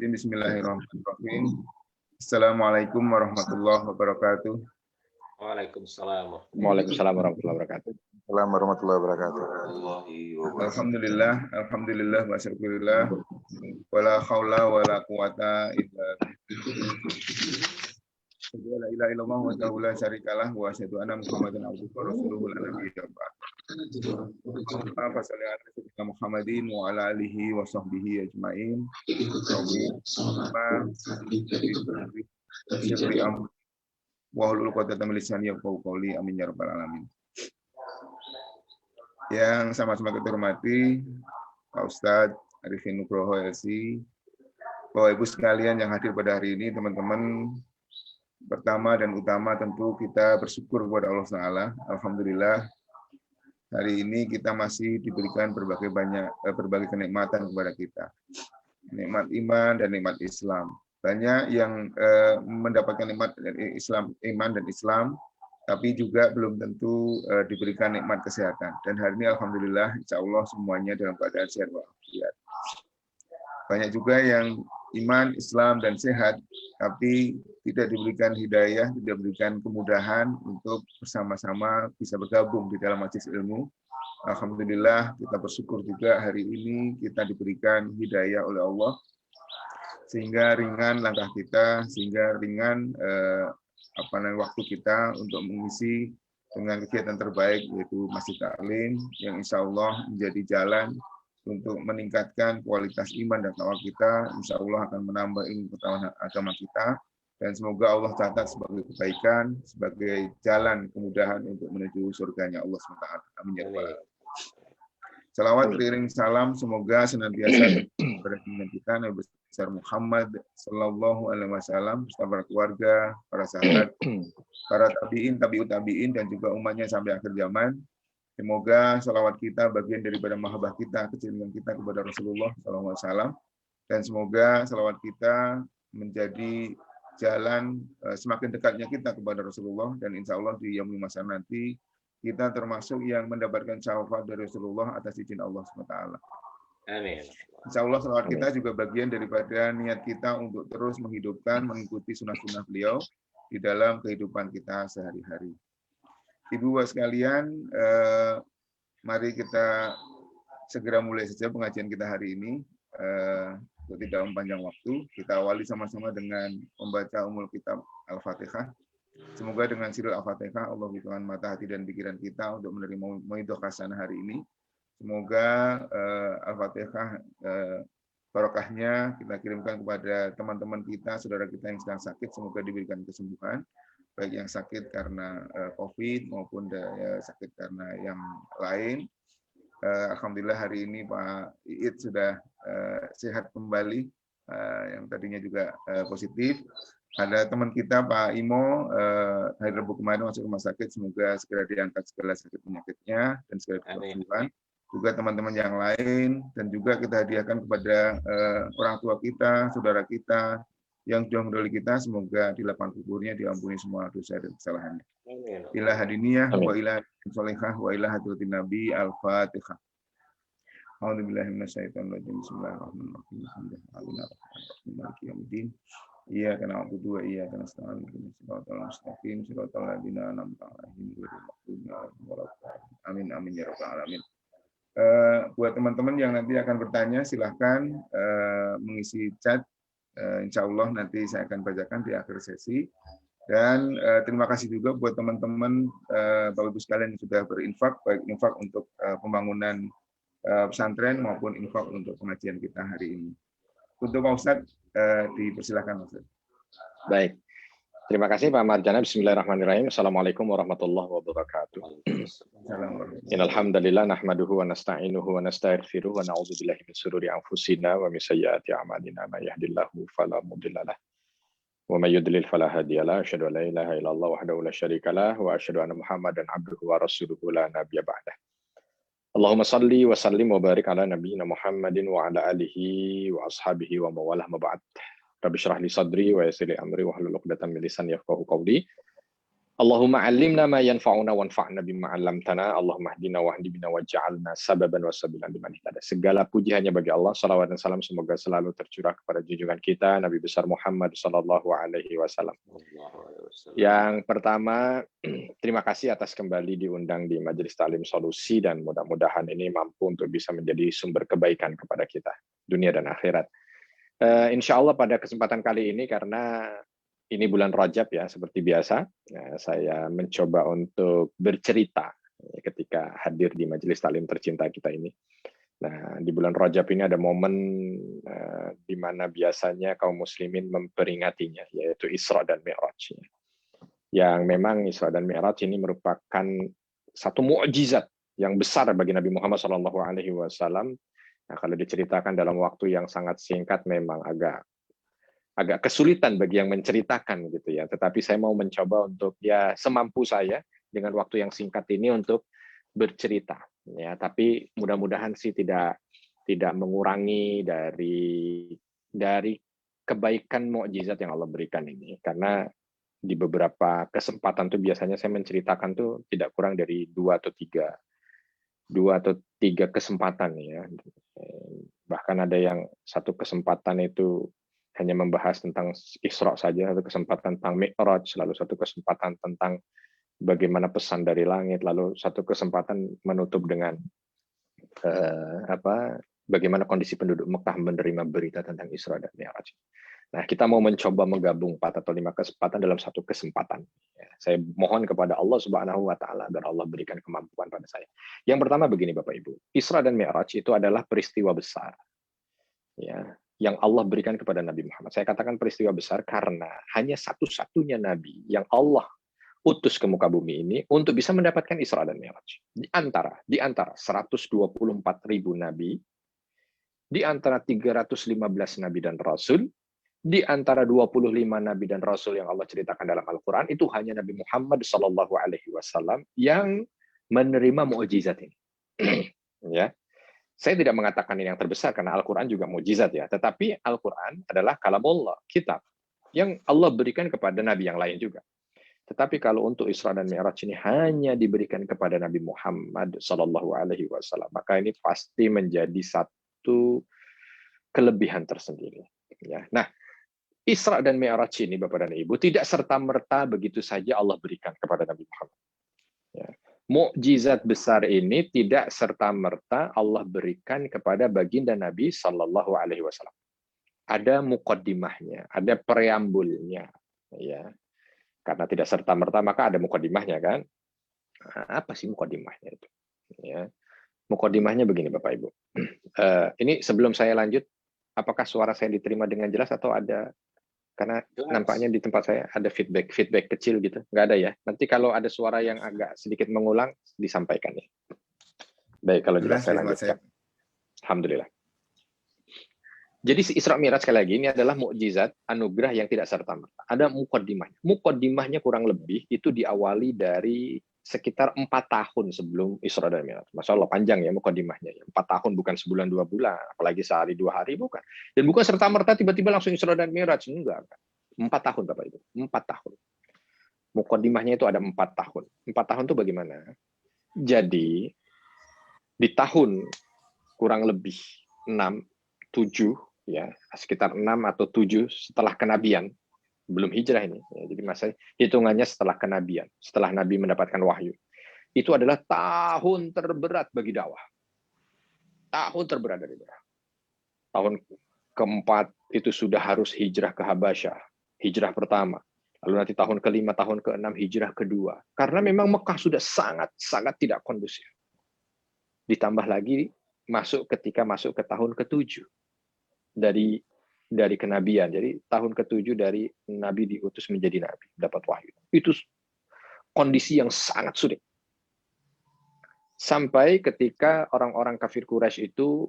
Bismillahirrahmanirrahim. Assalamualaikum warahmatullahi wabarakatuh. Waalaikumsalam. Waalaikumsalam warahmatullahi wabarakatuh. Assalamualaikum warahmatullahi wabarakatuh. Alhamdulillah wa syukurillah. Wala haula wala quwata illa billah. La ilaha illallah wa la syarikalah wa asyhadu anna Muhammadan abduhu wa rasuluhu la nabiyya ba'd. Muhammadin wa ala alihi wa sahbihi ajmain. Wahlul 'uqdatam min lisani yafqahu qawli. Amin ya rabbal alamin. Yang sama-sama kita hormati Pak Ustadz Arifin Nugroho LC, Bapak Ibu sekalian yang hadir pada hari ini, teman-teman, pertama dan utama tentu kita bersyukur kepada Allah Taala. Alhamdulillah hari ini kita masih diberikan berbagai kenikmatan kepada kita, nikmat iman dan nikmat Islam. Banyak yang mendapatkan nikmat Islam, iman dan Islam, tapi juga belum tentu diberikan nikmat kesehatan. Dan hari ini alhamdulillah insya Allah semuanya dalam keadaan sehat walafiat. Banyak juga yang iman, Islam dan sehat, tapi tidak diberikan hidayah, tidak diberikan kemudahan untuk bersama-sama bisa bergabung di dalam majelis ilmu. Alhamdulillah kita bersyukur juga hari ini kita diberikan hidayah oleh Allah, sehingga ringan langkah kita, sehingga ringan waktu kita untuk mengisi dengan kegiatan terbaik, yaitu Masjid Taklim, yang insya Allah menjadi jalan untuk meningkatkan kualitas iman dan takwa kita. Insya Allah akan menambah ilmu pengetahuan agama kita, dan semoga Allah catat sebagai kebaikan, sebagai jalan kemudahan untuk menuju surganya Allah SWT. Amin ya rabbal alamin. Salawat beriring salam semoga senantiasa kepada kita Nabi besar Muhammad Sallallahu Alaihi Wasallam, beserta para keluarga, para sahabat, para tabiin, tabiut tabiin, dan juga umatnya sampai akhir zaman. Semoga salawat kita bagian daripada mahabbah kita, kecintaan kita kepada Rasulullah Sallallahu Alaihi Wasallam, dan semoga salawat kita menjadi jalan semakin dekatnya kita kepada Rasulullah, dan insya Allah di yaumul mahsyar nanti kita termasuk yang mendapatkan syafaat dari Rasulullah atas izin Allah SWT. Amin. Insya Allah salawat kita juga bagian daripada niat kita untuk terus menghidupkan, mengikuti sunnah-sunnah beliau di dalam kehidupan kita sehari-hari. Ibu bapak sekalian, mari kita segera mulai saja pengajian kita hari ini. Untuk tidak mempanjang waktu, kita awali sama-sama dengan membaca Ummul Kitab Al-Fatihah. Semoga dengan sirul Al-Fatihah Allah bukakan mata hati dan pikiran kita untuk menerima mau'idhah hasanah hari ini. Semoga Al-Fatihah barokahnya kita kirimkan kepada teman-teman kita, saudara kita yang sedang sakit, semoga diberikan kesembuhan, baik yang sakit karena COVID maupun sakit karena yang lain. Alhamdulillah hari ini Pak Iit sudah sehat kembali, yang tadinya juga positif. Ada teman kita Pak Imo hari Rabu kemarin masuk rumah sakit, semoga segera diangkat segala sakit penyakitnya dan segera kesembuhan. Juga teman-teman yang lain, dan juga kita hadiahkan kepada orang tua kita, saudara kita yang sudah mendahului kita, semoga di lapang kuburnya diampuni semua dosa dan kesalahannya. Ila hadiniyah wa ila sholihah wa ila hadratin nabi. Al-Fatihah. A'udzubillahi minasyaitonir rajim. Bismillahirrahmanirrahim. Iyyaka na'budu wa iyyaka nasta'in. Ihdinas siratal mustaqim, siratal ladzina an'amta 'alaihim ghairil maghdubi 'alaihim waladdallin. Amin amin ya rabbal alamin. Buat teman-teman yang nanti akan bertanya, silahkan mengisi chat. Insya Allah nanti saya akan bacakan di akhir sesi. Dan terima kasih juga buat teman-teman Bapak Ibu sekalian yang sudah berinfak, baik infak untuk pembangunan pesantren maupun infak untuk pengajian kita hari ini. Untuk Pak Ustadz, dipersilakan Pak Ustadz. Baik. Terima kasih Pak Marjana. Bismillahirrahmanirrahim. Assalamualaikum warahmatullahi wabarakatuh. Innal hamdalillah nahmaduhu wa nasta'inuhu wa nastaghfiruh wa na'udzu billahi min shururi anfusina wa min sayyiati a'malina. May yahdihillahu fala mudilla lahu wa may yudlil fala hadiyalah. Asyhadu an la ilaha illallah wahdahu la syarikalah wa asyhadu anna Muhammadan abduhu wa rasuluhu la nabiyya ba'dah. Allahumma salli wa sallim wa barik ala nabiyyina Muhammadin wa ala alihi wa ashabihi wa mawalah ma ba'd. Rabbi shrah li sadri wa yassir li amri wa hlul 'uqdatam min lisani yafqahu qawli. Allahumma 'allimna ma yanfa'una wanfa'na bima 'allamtana. Allahumma hdina wahdi bina waj'alna sababan wa sabilan liman ihtada. Segala puji hanya bagi Allah. Salawat dan salam semoga selalu tercurah kepada junjungan kita Nabi besar Muhammad sallallahu alaihi wasallam. Yang pertama, terima kasih atas kembali diundang di Majelis Ta'lim Solusi, dan mudah-mudahan ini mampu untuk bisa menjadi sumber kebaikan kepada kita dunia dan akhirat. Insya Allah pada kesempatan kali ini, karena ini bulan Rajab ya, seperti biasa, saya mencoba untuk bercerita ketika hadir di Majelis Taklim tercinta kita ini. Nah, di bulan Rajab ini ada momen di mana biasanya kaum muslimin memperingatinya, yaitu Isra dan Mi'raj. Yang memang Isra dan Mi'raj ini merupakan satu mukjizat yang besar bagi Nabi Muhammad SAW. Nah, kalau diceritakan dalam waktu yang sangat singkat memang agak kesulitan bagi yang menceritakan gitu ya. Tetapi saya mau mencoba untuk ya semampu saya dengan waktu yang singkat ini untuk bercerita ya. Tapi mudah-mudahan sih tidak mengurangi dari kebaikan mukjizat yang Allah berikan ini. Karena di beberapa kesempatan tuh biasanya saya menceritakan tuh tidak kurang dari dua atau tiga kesempatan ya. Bahkan ada yang satu kesempatan itu hanya membahas tentang Isra saja, satu kesempatan tentang Mi'raj, lalu satu kesempatan tentang bagaimana pesan dari langit, lalu satu kesempatan menutup dengan bagaimana kondisi penduduk Mekah menerima berita tentang Isra dan Mi'raj. Nah, kita mau mencoba menggabung 4 atau 5 kesempatan dalam satu kesempatan. Ya, saya mohon kepada Allah Subhanahu wa taala agar Allah berikan kemampuan pada saya. Yang pertama begini Bapak Ibu, Isra dan Mi'raj itu adalah peristiwa besar. Ya, yang Allah berikan kepada Nabi Muhammad. Saya katakan peristiwa besar karena hanya satu-satunya Nabi yang Allah utus ke muka bumi ini untuk bisa mendapatkan Isra dan Mi'raj. Di antara 124.000 Nabi, di antara 315 Nabi dan Rasul, di antara 25 Nabi dan Rasul yang Allah ceritakan dalam Al-Quran, itu hanya Nabi Muhammad SAW yang menerima mukjizat ini. Ya. Saya tidak mengatakan ini yang terbesar karena Al-Quran juga mukjizat ya. Tetapi Al-Quran adalah kalamullah, kitab yang Allah berikan kepada Nabi yang lain juga. Tetapi kalau untuk Isra dan Mi'raj ini hanya diberikan kepada Nabi Muhammad SAW, maka ini pasti menjadi satu kelebihan tersendiri. Ya. Nah, Isra dan Mi'raj ini Bapak dan Ibu tidak serta-merta begitu saja Allah berikan kepada Nabi Muhammad. Ya. Mukjizat besar ini tidak serta-merta Allah berikan kepada baginda Nabi Sallallahu Alaihi Wasallam. Ada mukaddimahnya, ada preambulnya, ya. Karena tidak serta-merta maka ada mukaddimahnya kan? Apa sih mukaddimahnya itu? Ya. Mukaddimahnya begini Bapak Ibu. Ini sebelum saya lanjut, apakah suara saya diterima dengan jelas atau ada? Karena nampaknya di tempat saya ada feedback kecil gitu. Nggak ada ya. Nanti kalau ada suara yang agak sedikit mengulang, disampaikan ya. Baik, kalau jelas saya lanjutkan. Alhamdulillah. Jadi Isra Mi'raj sekali lagi ini adalah mukjizat anugerah yang tidak serta-merta. Ada mukaddimahnya. Mukaddimahnya kurang lebih itu diawali dari sekitar 4 tahun sebelum Isra dan Mi'raj. Masya Allah panjang ya mukaddimahnya. 4 tahun bukan sebulan 2 bulan, apalagi sehari 2 hari bukan. Dan bukan serta-merta tiba-tiba langsung Isra dan Mi'raj, enggak. 4 tahun Bapak Ibu, 4 tahun. Mukaddimahnya itu ada 4 tahun. 4 tahun itu bagaimana? Jadi di tahun kurang lebih 6, 7 ya, sekitar 6 atau 7 setelah kenabian, belum hijrah ini. Ya, jadi masa hitungannya setelah kenabian, setelah Nabi mendapatkan wahyu. Itu adalah tahun terberat bagi dakwah. Tahun terberat dari dakwah. Tahun keempat itu sudah harus hijrah ke Habasyah, hijrah pertama. Lalu nanti tahun kelima, tahun keenam hijrah kedua. Karena memang Mekah sudah sangat tidak kondusif. Ditambah lagi ketika masuk ke tahun ke-7 dari kenabian. Jadi tahun ke-7 dari Nabi diutus menjadi Nabi, dapat wahyu. Itu kondisi yang sangat sulit. Sampai ketika orang-orang kafir Quraisy itu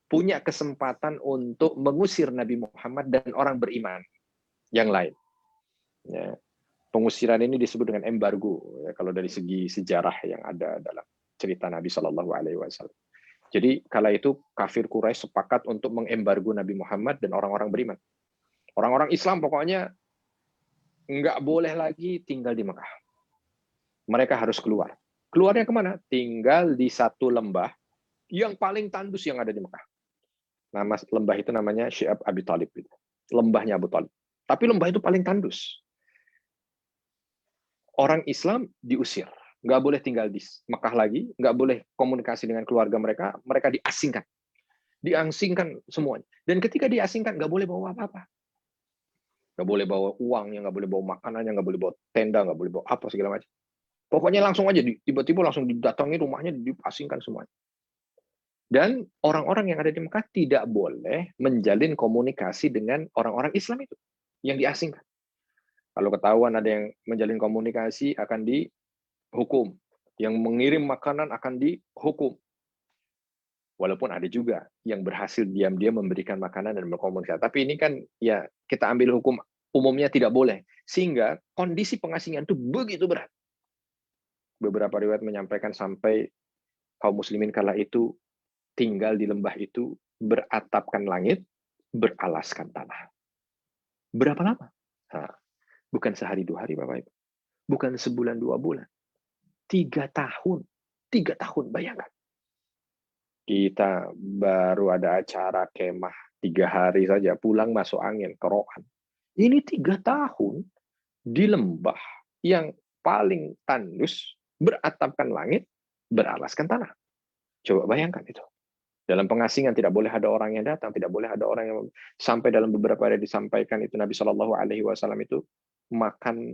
punya kesempatan untuk mengusir Nabi Muhammad dan orang beriman yang lain. Ya. Pengusiran ini disebut dengan embargo, ya, kalau dari segi sejarah yang ada dalam cerita Nabi Shallallahu Alaihi Wasallam. Jadi kala itu kafir Quraisy sepakat untuk mengembargo Nabi Muhammad dan orang-orang beriman. Orang-orang Islam pokoknya nggak boleh lagi tinggal di Mekah. Mereka harus keluar. Keluarnya kemana? Tinggal di satu lembah yang paling tandus yang ada di Mekah. Nama lembah itu namanya Syi'ab Abi Thalib. Lembahnya Abu Thalib. Tapi lembah itu paling tandus. Orang Islam diusir. Nggak boleh tinggal di Mekah lagi. Nggak boleh komunikasi dengan keluarga mereka. Mereka diasingkan. Diasingkan semuanya. Dan ketika diasingkan, nggak boleh bawa apa-apa. Nggak boleh bawa uangnya, nggak boleh bawa makanannya, nggak boleh bawa tenda, nggak boleh bawa apa segala macam. Pokoknya langsung aja, tiba-tiba langsung didatangi rumahnya, diasingkan semuanya. Dan orang-orang yang ada di Mekah tidak boleh menjalin komunikasi dengan orang-orang Islam itu yang diasingkan. Kalau ketahuan ada yang menjalin komunikasi akan dihukum. Yang mengirim makanan akan dihukum. Walaupun ada juga yang berhasil diam-diam memberikan makanan dan berkomunikasi. Tapi ini kan ya kita ambil hukum umumnya tidak boleh. Sehingga kondisi pengasingan itu begitu berat. Beberapa riwayat menyampaikan sampai kaum muslimin kala itu tinggal di lembah itu beratapkan langit, beralaskan tanah. Berapa lama? Nah, bukan sehari 2 hari Bapak Ibu. Bukan sebulan 2 bulan. 3 tahun. 3 tahun, bayangkan. Kita baru ada acara kemah 3 hari saja, pulang masuk angin, kerokan. Ini 3 tahun di lembah yang paling tandus, beratapkan langit, beralaskan tanah. Coba bayangkan itu. Dalam pengasingan tidak boleh ada orang yang datang, tidak boleh ada orang yang sampai dalam beberapa hari disampaikan itu Nabi Shallallahu Alaihi Wasallam itu makan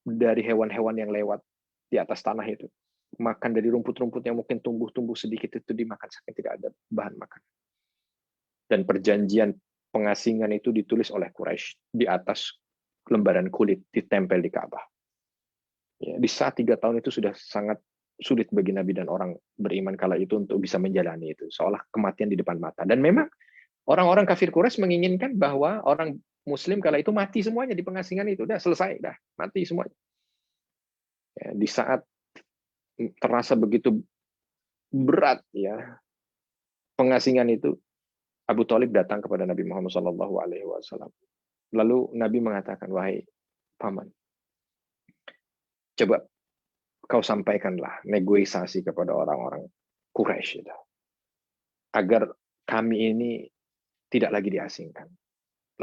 dari hewan-hewan yang lewat di atas tanah itu. Makan dari rumput-rumput yang mungkin tumbuh-tumbuh sedikit itu dimakan saking tidak ada bahan makan. Dan perjanjian pengasingan itu ditulis oleh Quraisy di atas lembaran kulit ditempel di Ka'bah. Ya, di saat 3 tahun itu sudah sangat sulit bagi Nabi dan orang beriman kala itu untuk bisa menjalani itu, seolah kematian di depan mata. Dan memang orang-orang kafir Quraisy menginginkan bahwa orang Muslim kala itu mati semuanya di pengasingan itu, udah selesai, dah mati semuanya. Ya, di saat terasa begitu berat ya pengasingan itu, Abu Thalib datang kepada Nabi Muhammad SAW. Lalu Nabi mengatakan, wahai paman, coba kau sampaikanlah negosiasi kepada orang-orang Quraisy itu, agar kami ini tidak lagi diasingkan.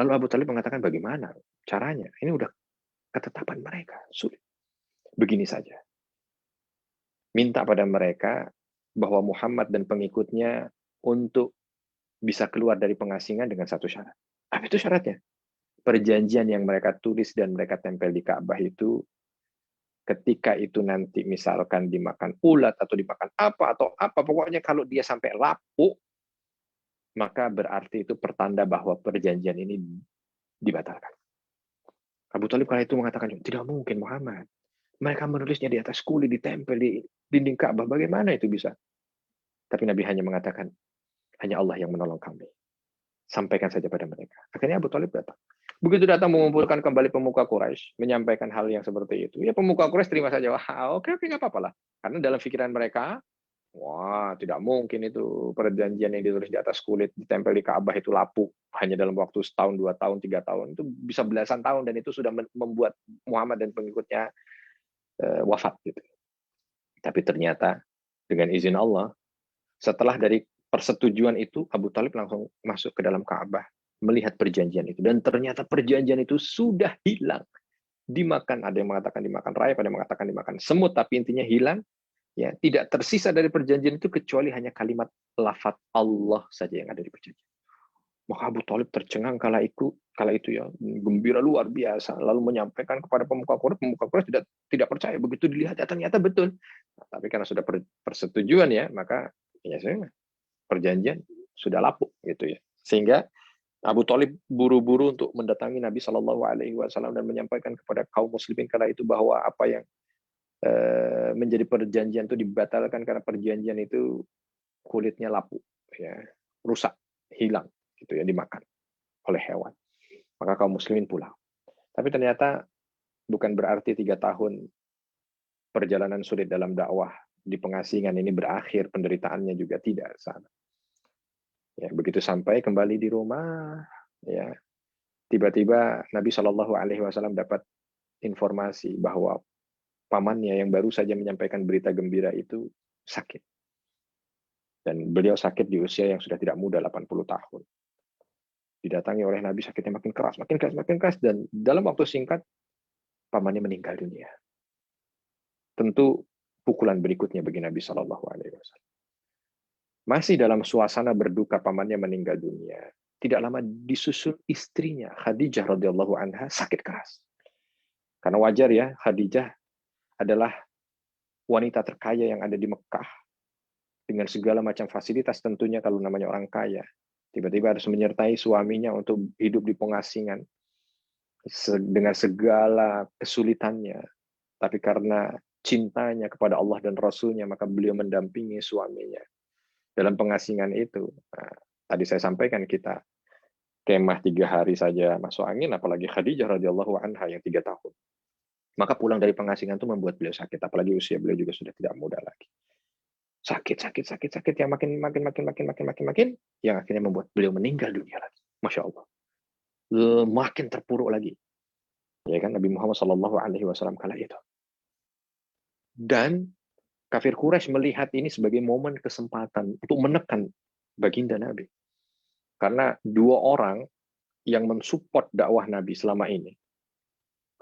Lalu Abu Thalib mengatakan, bagaimana caranya? Ini udah ketetapan mereka, sulit. Begini saja. Minta pada mereka bahwa Muhammad dan pengikutnya untuk bisa keluar dari pengasingan dengan satu syarat. Apa itu syaratnya? Perjanjian yang mereka tulis dan mereka tempel di Ka'bah itu, ketika itu nanti misalkan dimakan ulat atau dimakan apa atau apa, pokoknya kalau dia sampai lapuk, maka berarti itu pertanda bahwa perjanjian ini dibatalkan. Abu Thalib kala itu mengatakan, tidak mungkin Muhammad. Mereka menulisnya di atas kulit, ditempel di dinding Ka'bah. Bagaimana itu bisa? Tapi Nabi hanya mengatakan, hanya Allah yang menolong kami. Sampaikan saja pada mereka. Akhirnya Abu Thalib datang. Begitu datang mengumpulkan kembali pemuka Quraisy, menyampaikan hal yang seperti itu. Ya pemuka Quraisy terima saja. Wah, oke, nggak apa-apa lah. Karena dalam pikiran mereka, wah, tidak mungkin itu perjanjian yang ditulis di atas kulit, ditempel di Ka'bah itu lapuk. Hanya dalam waktu setahun, 2 tahun, 3 tahun. Itu bisa belasan tahun, dan itu sudah membuat Muhammad dan pengikutnya wafat. Gitu. Tapi ternyata dengan izin Allah, setelah dari persetujuan itu, Abu Thalib langsung masuk ke dalam Ka'bah, melihat perjanjian itu. Dan ternyata perjanjian itu sudah hilang. Dimakan, ada yang mengatakan dimakan rayap, ada yang mengatakan dimakan semut, tapi intinya hilang. Ya, tidak tersisa dari perjanjian itu kecuali hanya kalimat lafaz Allah saja yang ada di perjanjian. Maka Abu Thalib tercengang kala itu ya, gembira luar biasa, lalu menyampaikan kepada pemuka Quraisy tidak percaya. Begitu dilihat ya ternyata betul. Nah, tapi karena sudah persetujuan ya, maka ya perjanjian sudah lapuk gitu ya. Sehingga Abu Thalib buru-buru untuk mendatangi Nabi Shallallahu Alaihi Wasallam dan menyampaikan kepada kaum muslimin kala itu bahwa apa yang menjadi perjanjian itu dibatalkan karena perjanjian itu kulitnya lapuk, ya, rusak, hilang, gitu ya, dimakan oleh hewan. Maka kaum muslimin pulang. Tapi ternyata bukan berarti 3 tahun perjalanan sulit dalam dakwah di pengasingan ini berakhir, penderitaannya juga tidak. Ya, begitu sampai kembali di rumah, ya, tiba-tiba Nabi Shallallahu Alaihi Wasallam dapat informasi bahwa pamannya yang baru saja menyampaikan berita gembira itu sakit. Dan beliau sakit di usia yang sudah tidak muda, 80 tahun. Didatangi oleh Nabi, sakitnya makin keras, dan dalam waktu singkat, pamannya meninggal dunia. Tentu pukulan berikutnya bagi Nabi Shallallahu Alaihi Wasallam. Masih dalam suasana berduka pamannya meninggal dunia, tidak lama disusul istrinya, Khadijah radhiyallahu anha, sakit keras. Karena wajar ya, Khadijah adalah wanita terkaya yang ada di Mekah, dengan segala macam fasilitas tentunya kalau namanya orang kaya. Tiba-tiba harus menyertai suaminya untuk hidup di pengasingan, dengan segala kesulitannya. Tapi karena cintanya kepada Allah dan Rasul-Nya, maka beliau mendampingi suaminya dalam pengasingan itu. Nah, tadi saya sampaikan kita kemah 3 hari saja masuk angin, apalagi Khadijah radhiyallahu anha yang 3 tahun. Maka pulang dari pengasingan itu membuat beliau sakit, apalagi usia beliau juga sudah tidak muda lagi. Sakit yang makin yang akhirnya membuat beliau meninggal dunia lagi. Masya Allah. Makin terpuruk lagi. Ya kan, Nabi Muhammad SAW kala itu. Dan kafir Quraisy melihat ini sebagai momen kesempatan untuk menekan baginda Nabi. Karena 2 orang yang mensupport dakwah Nabi selama ini,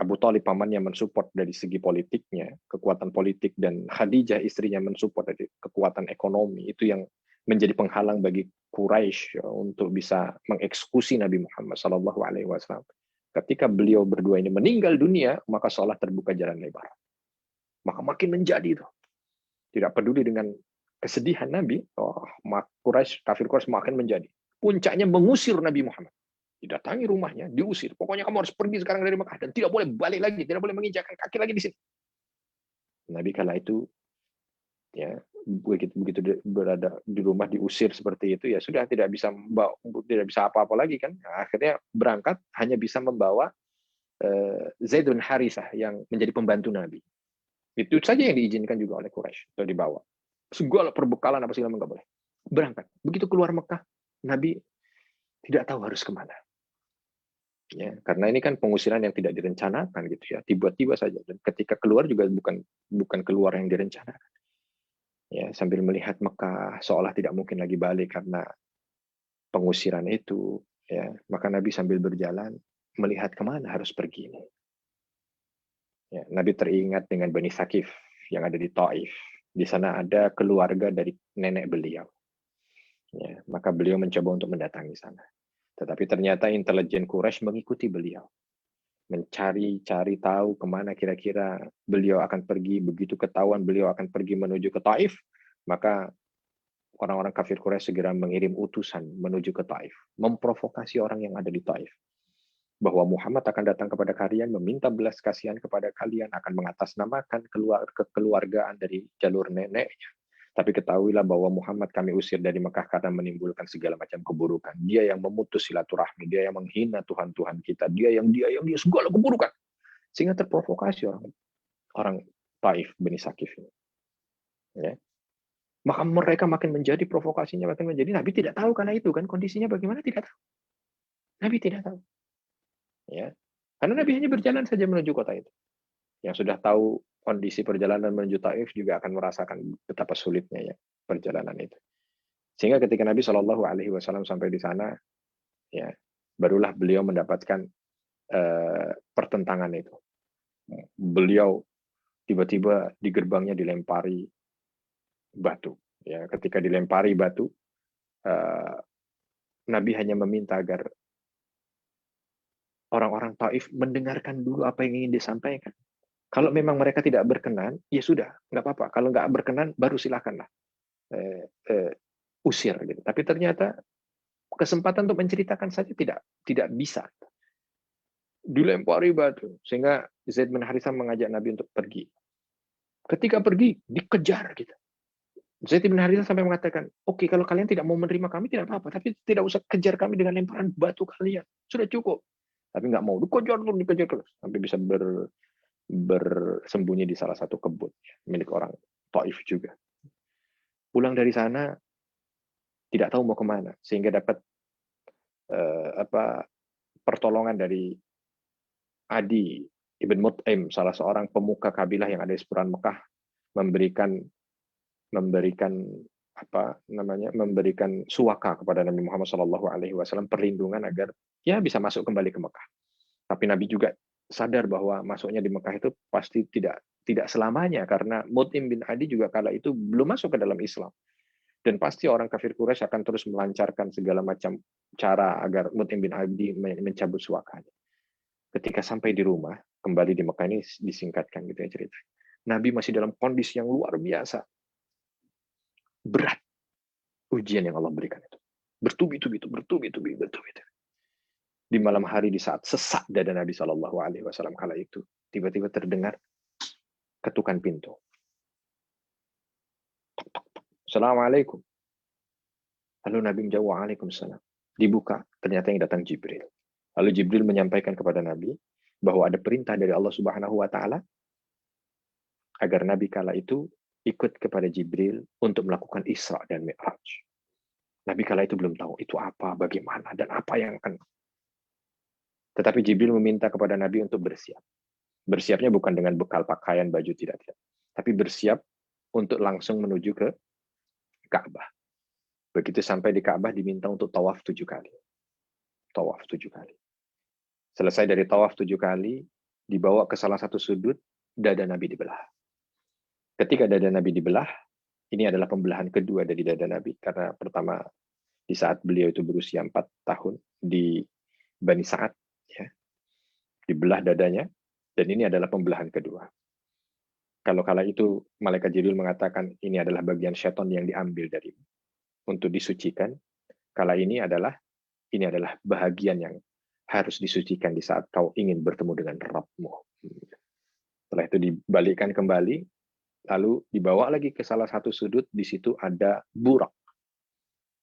Abu Thalib pamannya mensupport dari segi politiknya, kekuatan politik, dan Khadijah istrinya mensupport dari kekuatan ekonomi, itu yang menjadi penghalang bagi Quraisy untuk bisa mengeksekusi Nabi Muhammad SAW. Ketika beliau berdua ini meninggal dunia, maka seolah terbuka jalan lebar. Maka makin menjadi itu. Tidak peduli dengan kesedihan Nabi, kafir Quraisy makin menjadi. Puncaknya mengusir Nabi Muhammad. Didatangi rumahnya, diusir. Pokoknya kamu harus pergi sekarang dari Mekah dan tidak boleh balik lagi, tidak boleh menginjakkan kaki lagi di sini. Nabi kala itu ya begitu berada di rumah diusir seperti itu, ya sudah tidak bisa apa-apa lagi kan. Nah, akhirnya berangkat hanya bisa membawa Zaid bin Harisah yang menjadi pembantu Nabi. Itu saja yang diizinkan juga oleh Quraisy untuk dibawa. Segala perbekalan apa segala nggak boleh. Berangkat. Begitu keluar Mekah, Nabi tidak tahu harus kemana. Ya, karena ini kan pengusiran yang tidak direncanakan gitu ya, tiba-tiba saja. Dan ketika keluar juga bukan keluar yang direncanakan. Ya, sambil melihat Mekah seolah tidak mungkin lagi balik karena pengusiran itu, ya, maka Nabi sambil berjalan melihat kemana harus pergi ini. Ya, Nabi teringat dengan Bani Thaqif yang ada di Taif. Di sana ada keluarga dari nenek beliau. Ya, maka beliau mencoba untuk mendatangi sana. Tetapi ternyata intelijen Quraisy mengikuti beliau. Mencari tahu kemana kira-kira beliau akan pergi. Begitu ketahuan beliau akan pergi menuju ke Taif, maka orang-orang kafir Quraisy segera mengirim utusan menuju ke Taif. Memprovokasi orang yang ada di Taif. Bahwa Muhammad akan datang kepada kalian, meminta belas kasihan kepada kalian, akan mengatasnamakan kekeluargaan dari jalur neneknya. Tapi ketahuilah bahwa Muhammad kami usir dari Mekah karena menimbulkan segala macam keburukan. Dia yang memutus silaturahmi, dia yang menghina Tuhan-Tuhan kita, dia yang segala keburukan. Sehingga terprovokasi orang Taif, Bani Thaqif ini. Ya. Maka mereka makin menjadi provokasinya, makin menjadi. Nabi tidak tahu karena itu kan kondisinya bagaimana, tidak tahu. Nabi tidak tahu. Ya. Karena Nabi hanya berjalan saja menuju kota itu. Yang sudah tahu kondisi perjalanan menuju Taif juga akan merasakan betapa sulitnya ya perjalanan itu. Sehingga ketika Nabi Shallallahu Alaihi Wasallam sampai di sana, ya barulah beliau mendapatkan pertentangan itu. Beliau tiba-tiba di gerbangnya dilempari batu. Ya, ketika dilempari batu, Nabi hanya meminta agar orang-orang Taif mendengarkan dulu apa yang ingin disampaikan. Kalau memang mereka tidak berkenan, ya sudah, nggak apa-apa. Kalau nggak berkenan, baru silakanlah usir. Gitu. Tapi ternyata kesempatan untuk menceritakan saja tidak bisa. Dilempari batu, sehingga Zaid bin Harithah mengajak Nabi untuk pergi. Ketika pergi, dikejar gitu. Zaid bin Harithah sampai mengatakan, oke, kalau kalian tidak mau menerima kami, tidak apa-apa. Tapi tidak usah kejar kami dengan lemparan batu kalian. Sudah cukup. Tapi nggak mau, dikejar terus. Sampai bisa bersembunyi di salah satu kebun milik orang Taif juga. Pulang dari sana tidak tahu mau kemana, sehingga dapat pertolongan dari Adi ibn Mut'im, salah seorang pemuka kabilah yang ada di seputaran Mekah, memberikan suaka kepada Nabi Muhammad SAW, perlindungan agar ya bisa masuk kembali ke Mekah. Tapi Nabi juga sadar bahwa masuknya di Mekah itu pasti tidak selamanya, karena Mut'im bin Adi juga kala itu belum masuk ke dalam Islam. Dan pasti orang kafir Quraisy akan terus melancarkan segala macam cara agar Mut'im bin Adi mencabut suakanya. Ketika sampai di rumah, kembali di Mekah, ini disingkatkan gitu ya cerita. Nabi masih dalam kondisi yang luar biasa. Berat ujian yang Allah berikan itu. Bertubi-tubi. Di malam hari, di saat sesak dada Nabi SAW kala itu, tiba-tiba terdengar ketukan pintu. Assalamualaikum. Lalu Nabi menjawab, waalaikumsalam. Dibuka, ternyata yang datang Jibril. Lalu Jibril menyampaikan kepada Nabi bahwa ada perintah dari Allah Subhanahu wa Ta'ala agar Nabi kala itu ikut kepada Jibril untuk melakukan Isra dan Mi'raj. Nabi kala itu belum tahu itu apa, bagaimana, dan apa yang akan. Tetapi Jibril meminta kepada Nabi untuk bersiap. Bersiapnya bukan dengan bekal pakaian, baju, tidak. Tapi bersiap untuk langsung menuju ke Ka'bah. Begitu sampai di Ka'bah, diminta untuk tawaf 7 kali. Tawaf 7 kali. Selesai dari tawaf 7 kali, dibawa ke salah satu sudut, dada Nabi dibelah. Ketika dada Nabi dibelah, ini adalah pembelahan kedua dari dada Nabi, karena pertama di saat beliau itu berusia 4 tahun di Bani Sa'ad, ya, dibelah dadanya, dan ini adalah pembelahan kedua. Kalau kala itu malaikat Jibril mengatakan ini adalah bagian syaitan yang diambil darimu untuk disucikan, kala ini adalah bahagian yang harus disucikan di saat kau ingin bertemu dengan Rabb-mu. Setelah itu dibalikkan kembali, lalu dibawa lagi ke salah satu sudut, di situ ada burak.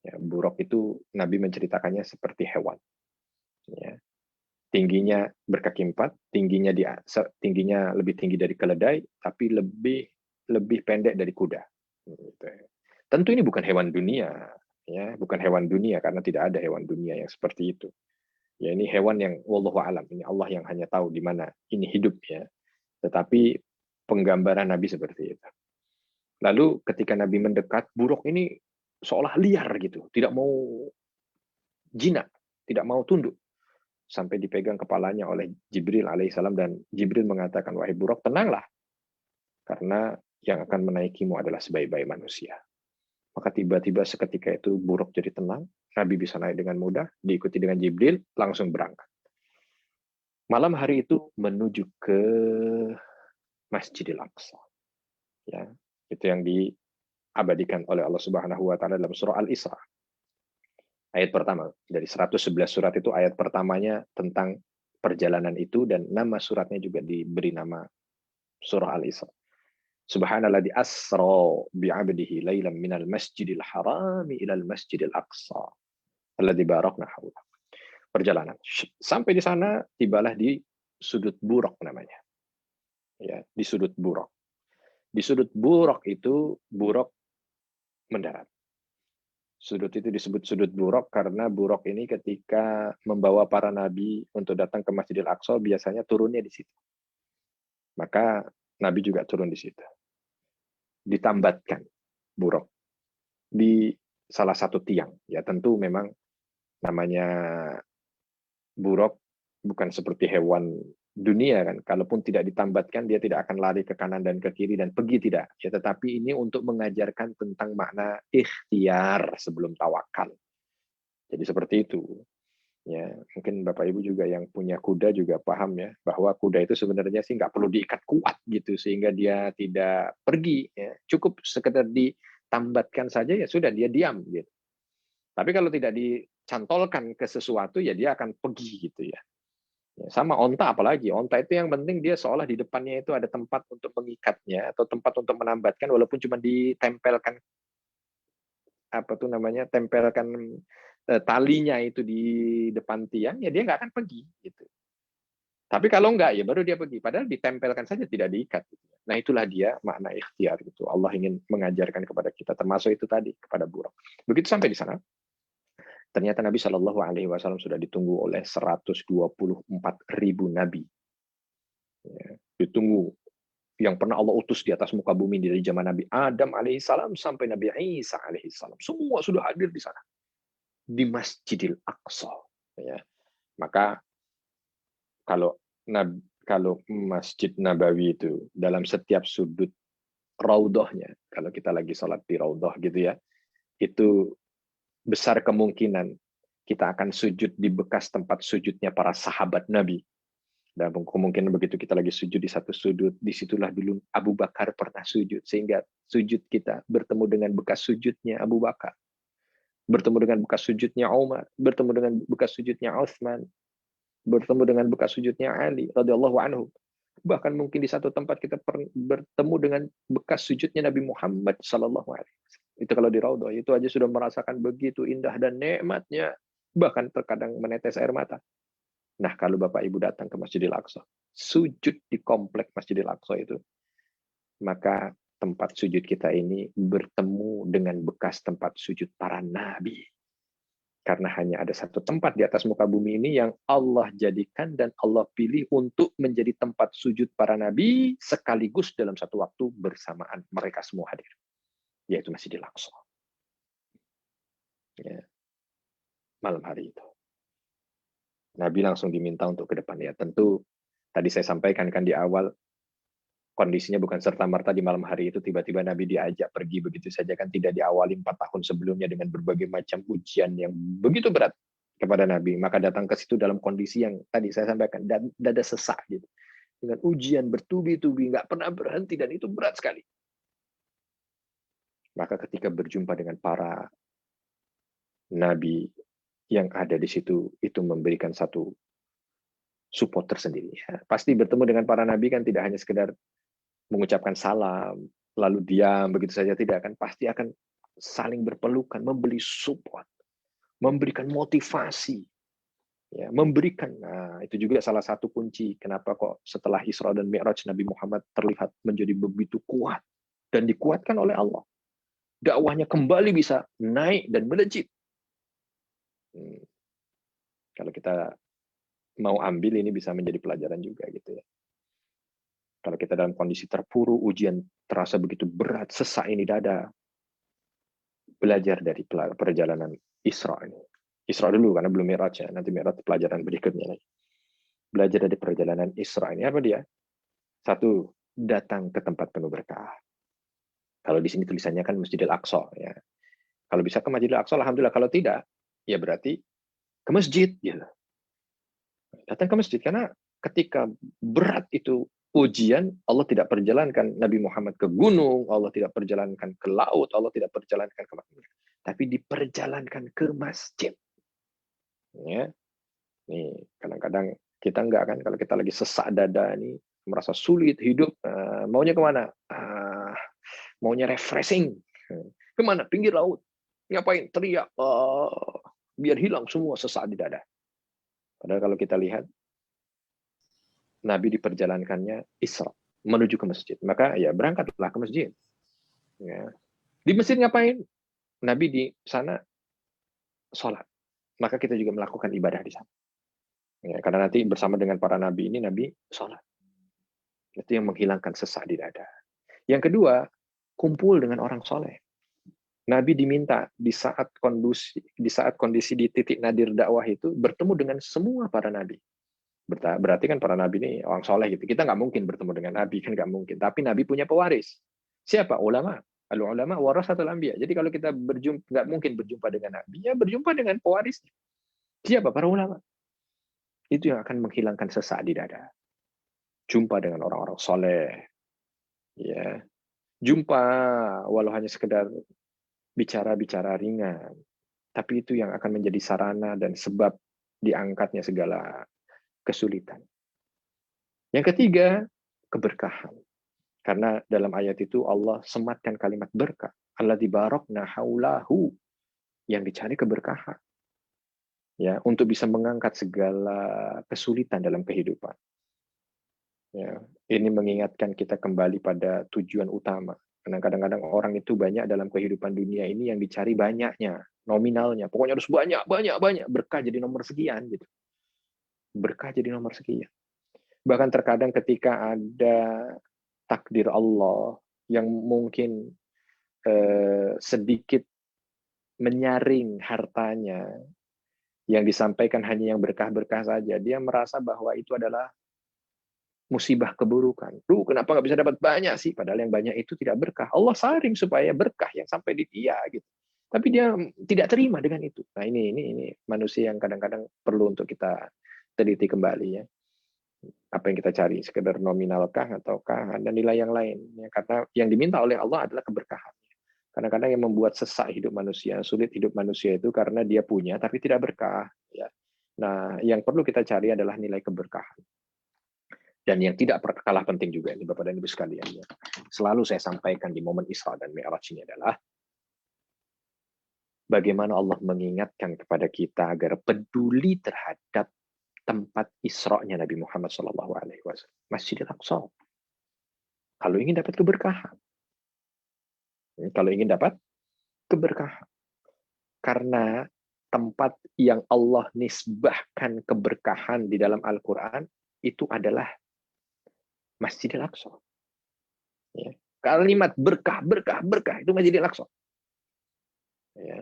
Ya, burak itu Nabi menceritakannya seperti hewan. Ya. Tingginya berkaki 4, tingginya lebih tinggi dari keledai, tapi lebih pendek dari kuda. Tentu ini bukan hewan dunia, ya, bukan hewan dunia, karena tidak ada hewan dunia yang seperti itu. Ya, ini hewan yang wallahu alam, ini Allah yang hanya tahu di mana ini hidup, ya. Tetapi penggambaran Nabi seperti itu. Lalu ketika Nabi mendekat, buruk ini seolah liar gitu, tidak mau jinak, tidak mau tunduk, sampai dipegang kepalanya oleh Jibril alaihissalam, dan Jibril mengatakan, wahai buruk, tenanglah, karena yang akan menaikimu adalah sebaik-baik manusia. Maka tiba-tiba seketika itu buruk jadi tenang, Nabi bisa naik dengan mudah, diikuti dengan Jibril, langsung berangkat. Malam hari itu menuju ke Masjidil Aqsa. Ya, itu yang diabadikan oleh Allah Subhanahu wa Ta'ala dalam surah Al-Isra. Ayat pertama dari 111 surat itu, ayat pertamanya tentang perjalanan itu, dan nama suratnya juga diberi nama surah Al-Isra. Subhanalladzi asra bi'abdihi lailan minal masjidil harami ilal masjidil aqsa alladzi barakna hawla. Perjalanan sampai di sana, tibalah di sudut Burak namanya. Ya, di sudut Burak. Di sudut Burak itu Burak mendarat. Sudut itu disebut sudut Burak karena Burak ini ketika membawa para nabi untuk datang ke Masjidil Aqsa biasanya turunnya di situ. Maka Nabi juga turun di situ. Ditambatkan Burak di salah satu tiang. Ya tentu memang namanya Burak bukan seperti hewan dunia kan. Kalaupun tidak ditambatkan, dia tidak akan lari ke kanan dan ke kiri dan pergi, tidak. Ya, tetapi ini untuk mengajarkan tentang makna ikhtiar sebelum tawakal. Jadi seperti itu. Ya, mungkin Bapak Ibu juga yang punya kuda juga paham ya, bahwa kuda itu sebenarnya sih nggak perlu diikat kuat gitu sehingga dia tidak pergi. Ya. Cukup sekedar ditambatkan saja ya sudah, dia diam gitu. Tapi kalau tidak dicantolkan ke sesuatu ya dia akan pergi gitu ya. Ya, sama onta, apalagi onta itu yang penting dia seolah di depannya itu ada tempat untuk mengikatnya atau tempat untuk menambatkan, walaupun cuma ditempelkan tempelkan talinya itu di depan tiang, ya dia nggak akan pergi gitu. Tapi kalau enggak ya baru dia pergi, padahal ditempelkan saja, tidak diikat gitu. Nah itulah dia makna ikhtiar gitu. Allah ingin mengajarkan kepada kita, termasuk itu tadi kepada Burak. Begitu sampai di sana, Ternyata Nabi Shallallahu Alaihi Wasallam sudah ditunggu oleh 124.000 nabi. Ya, ditunggu yang pernah Allah utus di atas muka bumi dari zaman Nabi Adam alaihissalam sampai Nabi Isa alaihissalam. Semua sudah hadir di sana. Di Masjidil Aqsa. Ya. Maka kalau Masjid Nabawi itu dalam setiap sudut raudhahnya, kalau kita lagi sholat di raudhah gitu ya, itu besar kemungkinan kita akan sujud di bekas tempat sujudnya para sahabat Nabi. Dan kemungkinan begitu kita lagi sujud di satu sudut, disitulah dulu Abu Bakar pernah sujud. Sehingga sujud kita bertemu dengan bekas sujudnya Abu Bakar. Bertemu dengan bekas sujudnya Umar. Bertemu dengan bekas sujudnya Utsman. Bertemu dengan bekas sujudnya Ali radhiyallahu anhu. Bahkan mungkin di satu tempat kita bertemu dengan bekas sujudnya Nabi Muhammad sallallahu alaihi wasallam. Itu kalau di raudhah, itu aja sudah merasakan begitu indah dan nikmatnya. Bahkan terkadang menetes air mata. Nah, kalau Bapak Ibu datang ke Masjidil Aqsa, sujud di komplek Masjidil Aqsa itu, maka tempat sujud kita ini bertemu dengan bekas tempat sujud para nabi. Karena hanya ada satu tempat di atas muka bumi ini yang Allah jadikan dan Allah pilih untuk menjadi tempat sujud para nabi sekaligus dalam satu waktu bersamaan mereka semua hadir, yaitu Masjidil Aqsa. Ya. Malam hari itu. Nabi langsung diminta untuk ke depan. Ya, tentu tadi saya sampaikan kan di awal, kondisinya bukan serta-merta di malam hari itu tiba-tiba Nabi diajak pergi begitu saja, kan tidak diawali 4 tahun sebelumnya dengan berbagai macam ujian yang begitu berat kepada Nabi. Maka datang ke situ dalam kondisi yang tadi saya sampaikan, dada sesak gitu. Dengan ujian bertubi-tubi, nggak pernah berhenti, dan itu berat sekali. Maka ketika berjumpa dengan para Nabi yang ada di situ, itu memberikan satu support tersendiri. Pasti bertemu dengan para nabi kan tidak hanya sekedar mengucapkan salam, lalu diam begitu saja, tidak, kan pasti akan saling berpelukan, memberi support, memberikan motivasi, ya, memberikan. Nah, itu juga salah satu kunci kenapa kok setelah Isra dan Mi'raj Nabi Muhammad terlihat menjadi begitu kuat dan dikuatkan oleh Allah. Dakwahnya kembali bisa naik dan melejit. Kalau kita mau ambil, ini bisa menjadi pelajaran juga gitu ya. Kalau kita dalam kondisi terpuruk, ujian terasa begitu berat, sesak ini dada, belajar dari perjalanan Isra ini. Isra dulu karena belum Mi'raj ya, nanti Mi'raj pelajaran berikutnya lagi. Belajar dari perjalanan Isra ini apa dia? Satu, datang ke tempat penuh berkah. Kalau di sini tulisannya kan Masjidil Aqsa ya. Kalau bisa ke Masjidil Aqsa alhamdulillah, kalau tidak ya berarti ke masjid gitu. Datang ke masjid, karena ketika berat itu ujian, Allah tidak perjalankan Nabi Muhammad ke gunung, Allah tidak perjalankan ke laut, Allah tidak perjalankan ke mana, tapi diperjalankan ke masjid. Ya. Nih, kadang-kadang kita enggak kan, kalau kita lagi sesak dada nih, merasa sulit hidup, maunya kemana? Maunya refreshing. Kemana? Pinggir laut. Ngapain? Teriak. Biar hilang semua sesak di dada. Padahal kalau kita lihat, Nabi diperjalankannya Isra, menuju ke masjid. Maka ya berangkatlah ke masjid. Ya. Di masjid ngapain? Nabi di sana sholat. Maka kita juga melakukan ibadah di sana. Ya, karena nanti bersama dengan para Nabi ini, Nabi sholat. Itu yang menghilangkan sesak di dada. Yang kedua, kumpul dengan orang soleh. Nabi diminta di saat kondisi di titik nadir dakwah itu bertemu dengan semua para nabi. Berarti kan para nabi ini orang soleh gitu. Kita nggak mungkin bertemu dengan nabi, kan nggak mungkin. Tapi nabi punya pewaris. Siapa? Ulama. Al-ulama warasatul anbiya. Jadi kalau kita nggak mungkin berjumpa dengan nabi, ya berjumpa dengan pewaris. Siapa? Para ulama. Itu yang akan menghilangkan sesak di dada. Jumpa dengan orang-orang soleh. Ya. Jumpa walau hanya sekedar bicara-bicara ringan, tapi itu yang akan menjadi sarana dan sebab diangkatnya segala kesulitan. Yang ketiga, keberkahan. Karena dalam ayat itu Allah sematkan kalimat berkah. Alladzi barakna haulahu, yang dicari keberkahan. Ya, untuk bisa mengangkat segala kesulitan dalam kehidupan. Ya, ini mengingatkan kita kembali pada tujuan utama. Karena kadang-kadang orang itu banyak dalam kehidupan dunia ini yang dicari banyaknya, nominalnya. Pokoknya harus banyak, banyak, banyak. Berkah jadi nomor sekian. Gitu. Berkah jadi nomor sekian. Bahkan terkadang ketika ada takdir Allah yang mungkin sedikit menyaring hartanya, yang disampaikan hanya yang berkah-berkah saja, dia merasa bahwa itu adalah musibah keburukan. Kenapa nggak bisa dapat banyak sih? Padahal yang banyak itu tidak berkah. Allah saring supaya berkah yang sampai di dia gitu. Tapi dia tidak terima dengan itu. Nah ini manusia yang kadang-kadang perlu untuk kita teliti kembali ya. Apa yang kita cari, sekedar nominalkah ataukah ada nilai yang lain? Ya, karena yang diminta oleh Allah adalah keberkahan. Kadang-kadang yang membuat sesak hidup manusia, sulit hidup manusia itu karena dia punya tapi tidak berkah. Ya. Nah, yang perlu kita cari adalah nilai keberkahan. Dan yang tidak kalah penting juga ini Bapak dan Ibu sekalian, ya. Selalu saya sampaikan di momen Isra dan Mi'raj ini adalah bagaimana Allah mengingatkan kepada kita agar peduli terhadap tempat Isra-nya Nabi Muhammad SAW, Masjidil Aqsa. Kalau ingin dapat keberkahan. Kalau ingin dapat keberkahan. Karena tempat yang Allah nisbahkan keberkahan di dalam Al-Quran itu adalah Masjidil Aqsa. Ya. Kalimat berkah, berkah, berkah itu Masjidil Aqsa. Ya.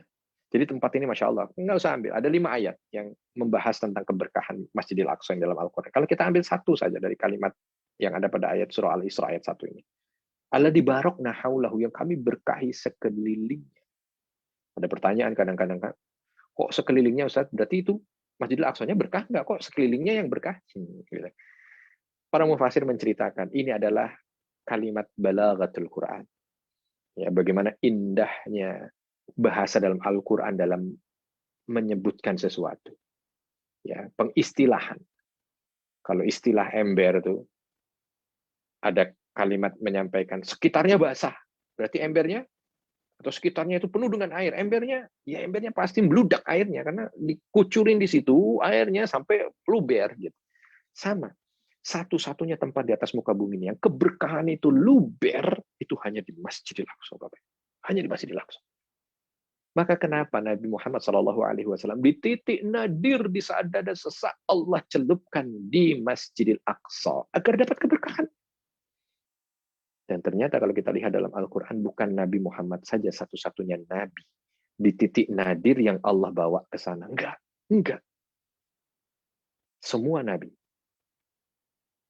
Jadi tempat ini Masya Allah, nggak usah ambil. Ada 5 ayat yang membahas tentang keberkahan Masjidil Aqsa yang dalam Al-Quran. Kalau kita ambil satu saja dari kalimat yang ada pada ayat surah Al-Isra ayat 1 ini. Alladzi barakna haulahu, yang kami berkahi sekelilingnya. Ada pertanyaan kadang-kadang, kok sekelilingnya Ustaz? Berarti itu Masjidil Aqsa-nya berkah nggak? Kok sekelilingnya yang berkah? Para mufasir menceritakan ini adalah kalimat balaghatul Quran. Ya, bagaimana indahnya bahasa dalam Al-Quran dalam menyebutkan sesuatu. Ya, pengistilahan. Kalau istilah ember itu ada kalimat menyampaikan sekitarnya basah. Berarti embernya atau sekitarnya itu penuh dengan air. Embernya pasti meludak airnya karena dikucurin di situ airnya sampai luber gitu. Sama. Satu-satunya tempat di atas muka bumi ini yang keberkahan itu luber itu hanya di Masjidil Aqsa, Bapak. Hanya di Masjidil Aqsa. Maka kenapa Nabi Muhammad SAW di titik nadir di saat dada sesak Allah celupkan di Masjidil Aqsa agar dapat keberkahan. Dan ternyata kalau kita lihat dalam Al-Quran bukan Nabi Muhammad saja satu-satunya Nabi di titik nadir yang Allah bawa ke sana. Enggak. Semua Nabi.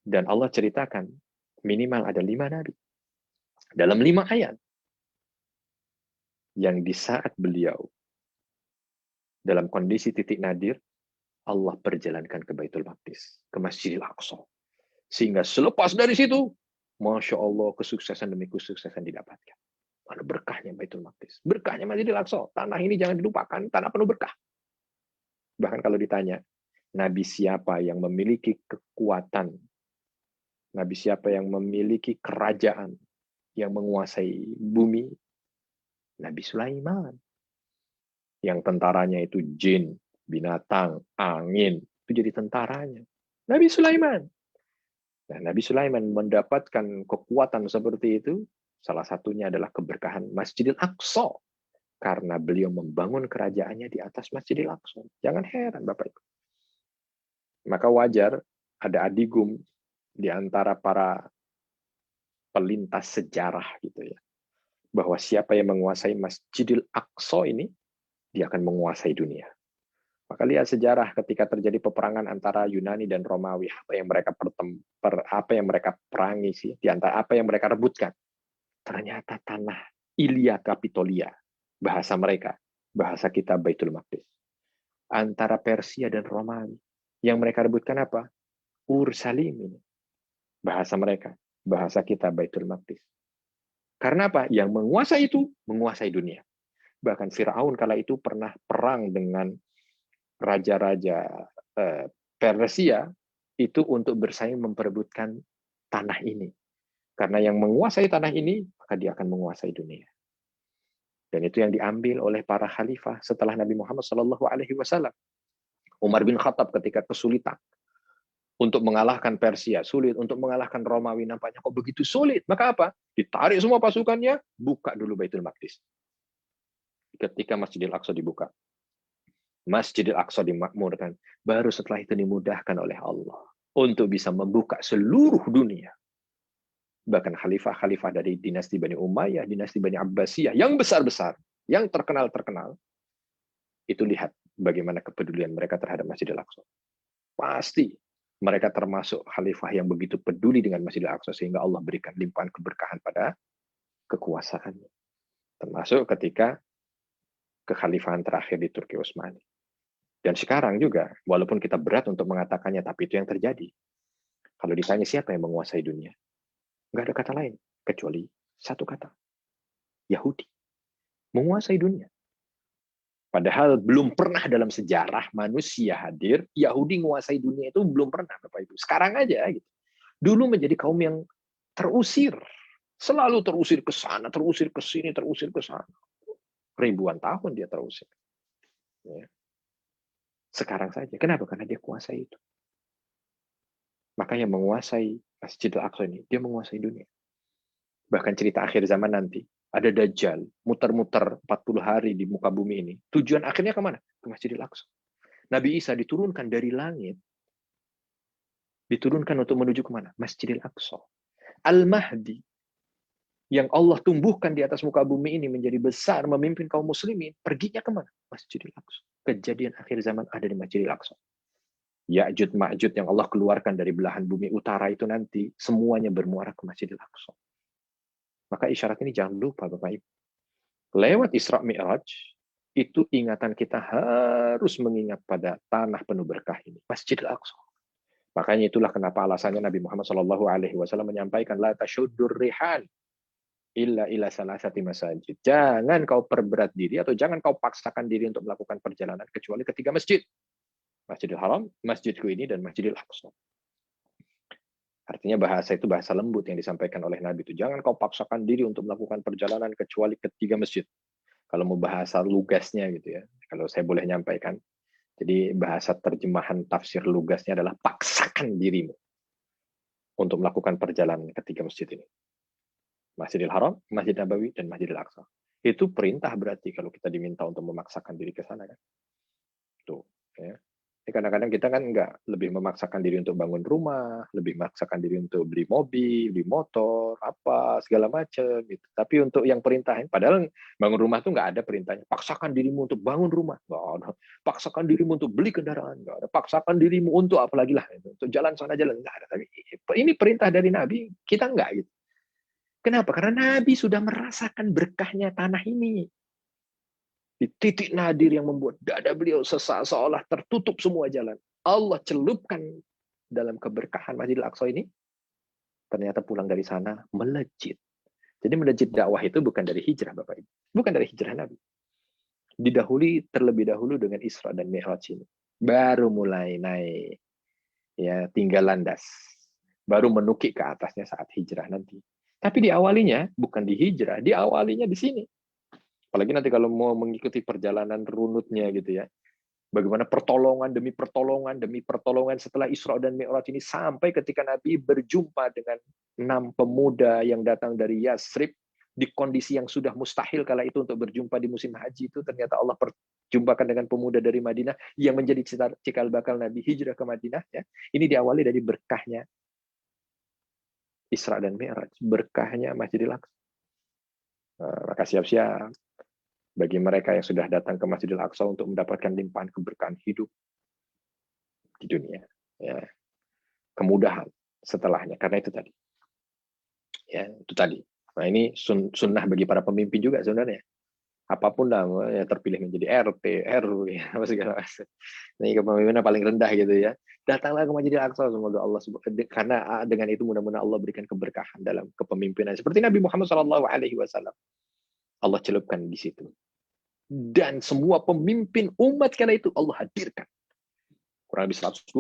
Dan Allah ceritakan minimal ada 5 Nabi. Dalam 5 ayat. Yang di saat beliau dalam kondisi titik nadir, Allah perjalankan ke Baitul Maqdis, ke Masjidil Aqsa. Sehingga selepas dari situ, Masya Allah, kesuksesan demi kesuksesan didapatkan. Mana berkahnya Baitul Maqdis. Berkahnya Masjidil Aqsa. Tanah ini jangan dilupakan, tanah penuh berkah. Bahkan kalau ditanya, Nabi siapa yang memiliki kekuatan, Nabi siapa yang memiliki kerajaan, yang menguasai bumi? Nabi Sulaiman. Yang tentaranya itu jin, binatang, angin. Itu jadi tentaranya. Nabi Sulaiman. Nah, Nabi Sulaiman mendapatkan kekuatan seperti itu, salah satunya adalah keberkahan Masjidil Aqsa. Karena beliau membangun kerajaannya di atas Masjidil Aqsa. Jangan heran Bapak Ibu. Maka wajar ada adigum di antara para pelintas sejarah gitu ya. Bahwa siapa yang menguasai Masjidil Aqsa ini, dia akan menguasai dunia. Maka lihat sejarah ketika terjadi peperangan antara Yunani dan Romawi, apa yang mereka perangi sih, di antara apa yang mereka rebutkan. Ternyata tanah Ilia Capitolia, bahasa mereka, bahasa kita Baitul Maqdis. Antara Persia dan Romawi, yang mereka rebutkan apa? Ursalim ini. Bahasa mereka, bahasa kita Baitul Maqdis. Karena apa? Yang menguasai itu, menguasai dunia. Bahkan Firaun kala itu pernah perang dengan raja-raja Persia itu untuk bersaing memperebutkan tanah ini. Karena yang menguasai tanah ini, maka dia akan menguasai dunia. Dan itu yang diambil oleh para khalifah setelah Nabi Muhammad SAW. Umar bin Khattab ketika kesulitan Untuk mengalahkan Persia sulit, untuk mengalahkan Romawi nampaknya kok begitu sulit. Maka apa? Ditarik semua pasukannya, buka dulu Baitul Maqdis. Ketika Masjidil Aqsa dibuka, Masjidil Aqsa dimakmurkan, baru setelah itu dimudahkan oleh Allah untuk bisa membuka seluruh dunia. Bahkan khalifah-khalifah dari dinasti Bani Umayyah, dinasti Bani Abbasiyah, yang besar-besar, yang terkenal-terkenal, itu lihat bagaimana kepedulian mereka terhadap Masjidil Aqsa. Pasti mereka termasuk khalifah yang begitu peduli dengan Masjidil Aqsa sehingga Allah berikan limpahan keberkahan pada kekuasaannya. Termasuk ketika kekhalifahan terakhir di Turki Utsmani. Dan sekarang juga, walaupun kita berat untuk mengatakannya, tapi itu yang terjadi. Kalau ditanya siapa yang menguasai dunia, nggak ada kata lain kecuali satu kata, Yahudi menguasai dunia. Padahal belum pernah dalam sejarah manusia hadir, Yahudi menguasai dunia itu belum pernah, Bapak Ibu. Sekarang aja gitu. Dulu menjadi kaum yang terusir, selalu terusir ke sana, terusir ke sini, terusir ke sana. Ribuan tahun dia terusir. Ya. Sekarang saja. Kenapa? Karena dia kuasai itu. Makanya menguasai Masjidil Aqsa ini, dia menguasai dunia. Bahkan cerita akhir zaman nanti, ada Dajjal, muter-muter 40 hari di muka bumi ini. Tujuan akhirnya kemana? Ke Masjidil Aqsa. Nabi Isa diturunkan dari langit, diturunkan untuk menuju kemana? Masjidil Aqsa. Al-Mahdi, yang Allah tumbuhkan di atas muka bumi ini menjadi besar, memimpin kaum muslimin, perginya kemana? Masjidil Aqsa. Kejadian akhir zaman ada di Masjidil Aqsa. Ya'jud Ma'jud yang Allah keluarkan dari belahan bumi utara itu nanti, semuanya bermuara ke Masjidil Aqsa. Maka isyarat ini jangan lupa Bapak Ibu. Lewat Isra Mi'raj, itu ingatan kita harus mengingat pada tanah penuh berkah ini, Masjidil Aqsa. Makanya itulah kenapa alasannya Nabi Muhammad SAW menyampaikan, la tasyuddur rihan illa ila salasati masajid. Jangan kau perberat diri atau jangan kau paksakan diri untuk melakukan perjalanan kecuali ketiga masjid. Masjidil Haram, Masjidku ini, dan Masjidil Aqsa. Artinya bahasa itu bahasa lembut yang disampaikan oleh Nabi itu. Jangan kau paksakan diri untuk melakukan perjalanan kecuali ketiga masjid. Kalau mau bahasa lugasnya gitu ya. Kalau saya boleh nyampaikan. Jadi bahasa terjemahan tafsir lugasnya adalah paksakan dirimu untuk melakukan perjalanan ketiga masjid ini. Masjidil Haram, Masjid Nabawi, dan Masjidil Aqsa. Itu perintah berarti kalau kita diminta untuk memaksakan diri ke sana kan. Tuh, ya. Kadang-kadang kita kan nggak lebih memaksakan diri untuk bangun rumah, lebih memaksakan diri untuk beli mobil, beli motor, apa segala macam gitu. Tapi untuk yang perintahin, padahal bangun rumah tuh nggak ada perintahnya. Paksakan dirimu untuk bangun rumah, nggak ada. Paksakan dirimu untuk beli kendaraan, nggak ada. Paksakan dirimu untuk apalagi lah, untuk jalan sana jalan nggak ada. Tapi ini perintah dari Nabi, kita nggak gitu. Kenapa? Karena Nabi sudah merasakan berkahnya tanah ini. Di titik nadir yang membuat dada beliau seolah tertutup semua jalan. Allah celupkan dalam keberkahan Masjidil Aqsa ini. Ternyata pulang dari sana melejit. Jadi melejit dakwah itu bukan dari hijrah Bapak Ibu. Bukan dari hijrah Nabi. Didahului terlebih dahulu dengan Isra dan Mi'raj ini. Baru mulai naik. Ya, tinggal landas. Baru menukik ke atasnya saat hijrah nanti. Tapi diawalinya bukan di hijrah, diawalinya di sini. Apalagi nanti kalau mau mengikuti perjalanan runutnya gitu ya. Bagaimana pertolongan demi pertolongan setelah Isra dan Mi'raj ini sampai ketika Nabi berjumpa dengan 6 pemuda yang datang dari Yasrib di kondisi yang sudah mustahil kala itu untuk berjumpa di musim haji itu, ternyata Allah perjumpakan dengan pemuda dari Madinah yang menjadi cikal bakal Nabi hijrah ke Madinah ya. Ini diawali dari berkahnya Isra dan Mi'raj, berkahnya Masjidil Aqsa. Maka siap-siap bagi mereka yang sudah datang ke Masjidil Aqsa untuk mendapatkan limpahan keberkahan hidup di dunia. Ya. Kemudahan setelahnya, karena itu tadi. Ya, itu tadi. Nah ini sunnah bagi para pemimpin juga sebenarnya. Apapun lah, ya, terpilih menjadi RT, RW, apa segala macam. Ini kepemimpinan paling rendah gitu ya. Datanglah ke Masjidil Aqsa, semoga Allah karena dengan itu mudah-mudahan Allah berikan keberkahan dalam kepemimpinan. Seperti Nabi Muhammad SAW. Allah celupkan di situ. Dan semua pemimpin umat kala itu Allah hadirkan. Kurang lebih 120.000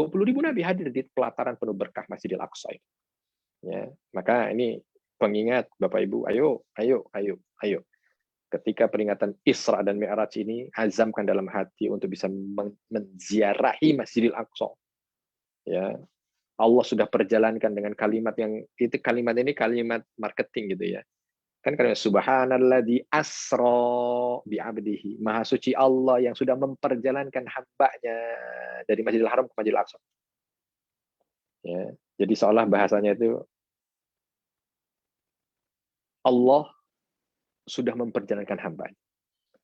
Nabi hadir di pelataran penuh berkah Masjidil Aqsa. Ya, maka ini pengingat Bapak Ibu, ayo. Ketika peringatan Isra dan Mi'raj ini, azamkan dalam hati untuk bisa menziarahi Masjidil Aqsa. Ya, Allah sudah perjalankan dengan kalimat yang itu, kalimat ini kalimat marketing gitu ya. Kan kalimat subhanalladzi asra bi abdihi. Maha suci Allah yang sudah memperjalankan hambanya dari Masjidil Haram ke Masjidil Aqsa. Ya. Jadi seolah bahasanya itu Allah sudah memperjalankan hambanya.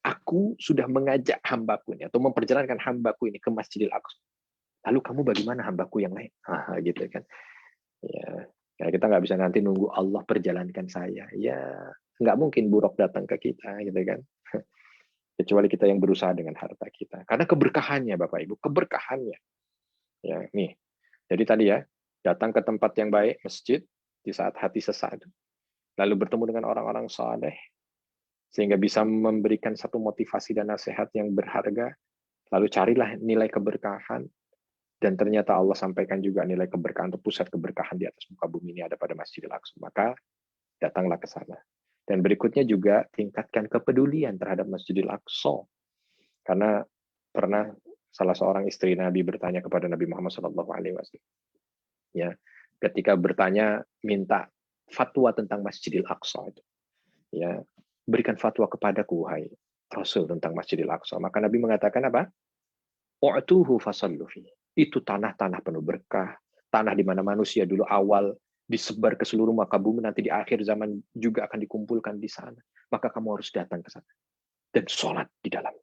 Aku sudah mengajak hambaku ini atau memperjalankan hambaku ini ke Masjidil Aqsa. Lalu kamu bagaimana hambaku yang lain? Gitu kan. Ya, kita nggak bisa nanti nunggu Allah perjalankan saya. Ya, nggak mungkin buruk datang ke kita, gitu kan. Kecuali kita yang berusaha dengan harta kita. Karena keberkahannya, Bapak Ibu, keberkahannya. Ya, nih. Jadi tadi ya, datang ke tempat yang baik, masjid, di saat hati sesak. Lalu bertemu dengan orang-orang saleh, sehingga bisa memberikan satu motivasi dan nasihat yang berharga. Lalu carilah nilai keberkahan. Dan ternyata Allah sampaikan juga nilai keberkahan atau pusat keberkahan di atas muka bumi ini ada pada Masjidil Aqsa. Maka datanglah ke sana. Dan berikutnya juga tingkatkan kepedulian terhadap Masjidil Aqsa. Karena pernah salah seorang istri Nabi bertanya kepada Nabi Muhammad SAW. Ya, ketika bertanya minta fatwa tentang Masjidil Aqsa itu. Ya, berikan fatwa kepadaku wahai Rasul tentang Masjidil Aqsa. Maka Nabi mengatakan apa? U'tuhu fasallu fi. Itu tanah-tanah penuh berkah, tanah di mana manusia dulu awal disebar ke seluruh muka bumi, nanti di akhir zaman juga akan dikumpulkan di sana. Maka kamu harus datang ke sana dan sholat di dalam.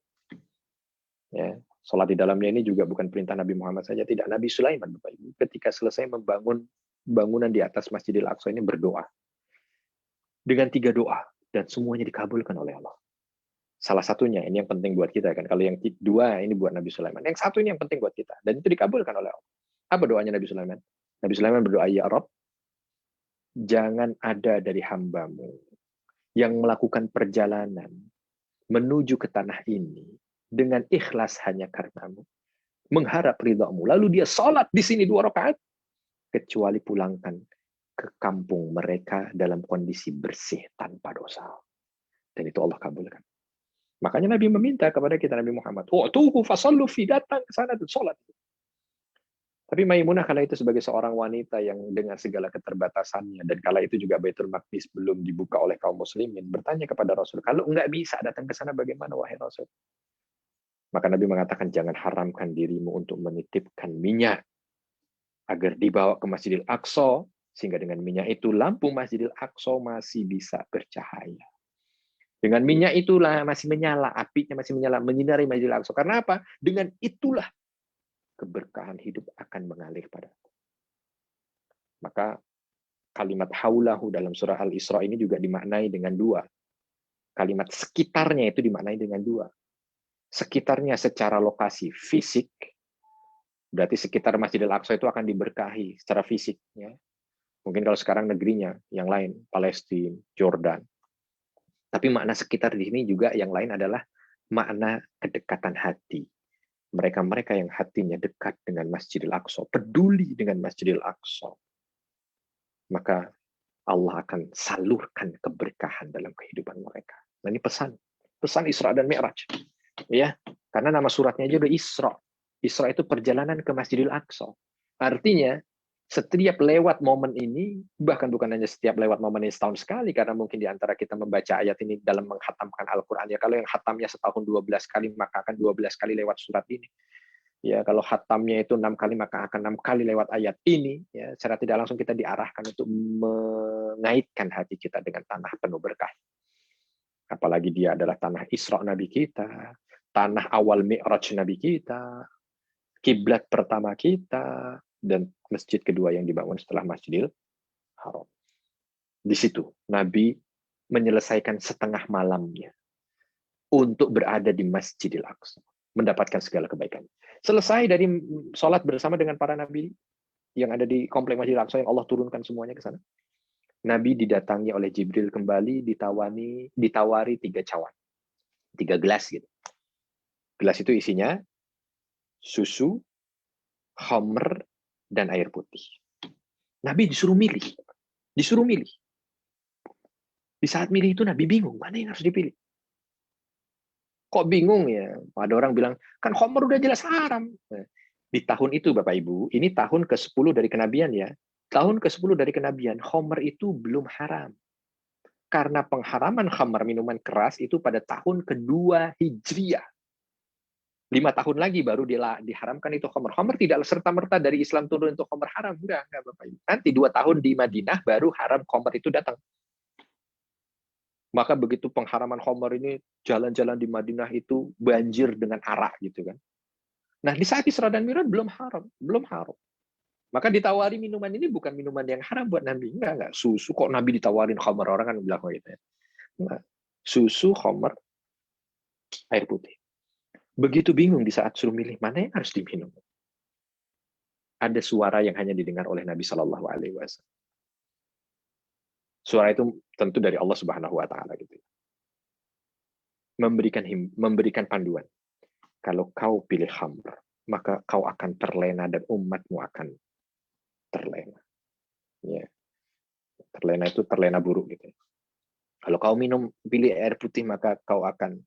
Ya, sholat di dalamnya ini juga bukan perintah Nabi Muhammad saja, tidak. Nabi Sulaiman, Bapak Ibu, ketika selesai membangun bangunan di atas Masjidil Aqsa ini berdoa dengan 3 doa dan semuanya dikabulkan oleh Allah. Salah satunya, ini yang penting buat kita kan. Kalau yang 2 ini buat Nabi Sulaiman. Yang 1 ini yang penting buat kita. Dan itu dikabulkan oleh Allah. Apa doanya Nabi Sulaiman? Nabi Sulaiman berdoa, ya Rabb, jangan ada dari hambamu yang melakukan perjalanan menuju ke tanah ini dengan ikhlas hanya karenamu, mengharap ridhamu. Lalu dia sholat di sini 2 rakaat, kecuali pulangkan ke kampung mereka dalam kondisi bersih tanpa dosa. Dan itu Allah kabulkan. Makanya Nabi meminta kepada kita, Nabi Muhammad, "U'tuhu fasallu fi", datang ke sana dan sholat. Tapi Maimunah kala itu sebagai seorang wanita yang dengan segala keterbatasannya, dan kala itu juga Baitul Maqdis belum dibuka oleh kaum muslimin, bertanya kepada Rasul, kalau enggak bisa datang ke sana bagaimana wahai Rasul? Maka Nabi mengatakan, jangan haramkan dirimu untuk menitipkan minyak agar dibawa ke Masjidil Aqsa, sehingga dengan minyak itu lampu Masjidil Aqsa masih bisa bercahaya. Dengan minyak itulah masih menyala, apinya masih menyala, menyinari Masjidil Aqsa. Karena apa? Dengan itulah keberkahan hidup akan mengalir padaku. Maka kalimat haulahu dalam surah Al-Isra ini juga dimaknai dengan 2. Kalimat sekitarnya itu dimaknai dengan 2. Sekitarnya secara lokasi fisik, berarti sekitar Masjidil Aqsa itu akan diberkahi secara fisik. Ya. Mungkin kalau sekarang negerinya, yang lain, Palestina, Jordan. Tapi makna sekitar di sini juga yang lain adalah makna kedekatan hati. Mereka-mereka yang hatinya dekat dengan Masjidil Aqsa, peduli dengan Masjidil Aqsa, maka Allah akan salurkan keberkahan dalam kehidupan mereka. Nah, ini pesan Isra dan Mi'raj. Ya, karena nama suratnya aja udah Isra. Isra itu perjalanan ke Masjidil Aqsa. Artinya setiap lewat momen ini, bahkan bukan hanya setiap lewat momen ini setahun sekali, karena mungkin di antara kita membaca ayat ini dalam menghatamkan Al-Quran. Ya, kalau yang hatamnya setahun 12 kali, maka akan 12 kali lewat surat ini. Ya, kalau hatamnya itu 6 kali, maka akan 6 kali lewat ayat ini. Ya, secara tidak langsung kita diarahkan untuk mengaitkan hati kita dengan tanah penuh berkah. Apalagi dia adalah tanah Isra Nabi kita, tanah awal Mi'raj Nabi kita, kiblat pertama kita, dan masjid kedua yang dibangun setelah Masjidil Haram. Di situ Nabi menyelesaikan setengah malamnya untuk berada di Masjidil Aqsa, mendapatkan segala kebaikan. Selesai dari sholat bersama dengan para nabi yang ada di komplek Masjidil Aqsa yang Allah turunkan semuanya ke sana. Nabi didatangi oleh Jibril kembali, ditawari 3 cawan, 3 gelas gitu. Gelas itu isinya susu, khamr, dan air putih. Nabi disuruh milih. Di saat milih itu Nabi bingung, mana yang harus dipilih? Kok bingung ya? Ada orang bilang, kan khamr udah jelas haram. Di tahun itu Bapak Ibu, ini tahun ke-10 dari kenabian ya. Tahun ke-10 dari kenabian, khamr itu belum haram. Karena pengharaman khamr, minuman keras, itu pada tahun kedua Hijriah. 5 tahun lagi baru diharamkan itu khamr. Khamr tidak serta-merta dari Islam turun untuk khamr haram. Enggak Bapak Ibu. Nanti 2 tahun di Madinah baru haram khamr itu datang. Maka begitu pengharaman khamr ini, jalan-jalan di Madinah itu banjir dengan arak gitu kan. Nah, di saat Isra dan Mi'raj belum haram. Maka ditawari minuman ini bukan minuman yang haram buat Nabi. Enggak. Susu kok Nabi ditawarin khamr, orang kan bilang gitu ya. Enggak. Susu, khamr, air putih. Begitu bingung di saat suruh milih mana yang harus diminum. Ada suara yang hanya didengar oleh Nabi Shallallahu Alaihi Wasallam. Suara itu tentu dari Allah Subhanahu Wa Taala gitu. Memberikan panduan. Kalau kau pilih khamr, maka kau akan terlena dan umatmu akan terlena. Ya. Terlena itu terlena buruk gitu. Kalau kau pilih air putih, maka kau akan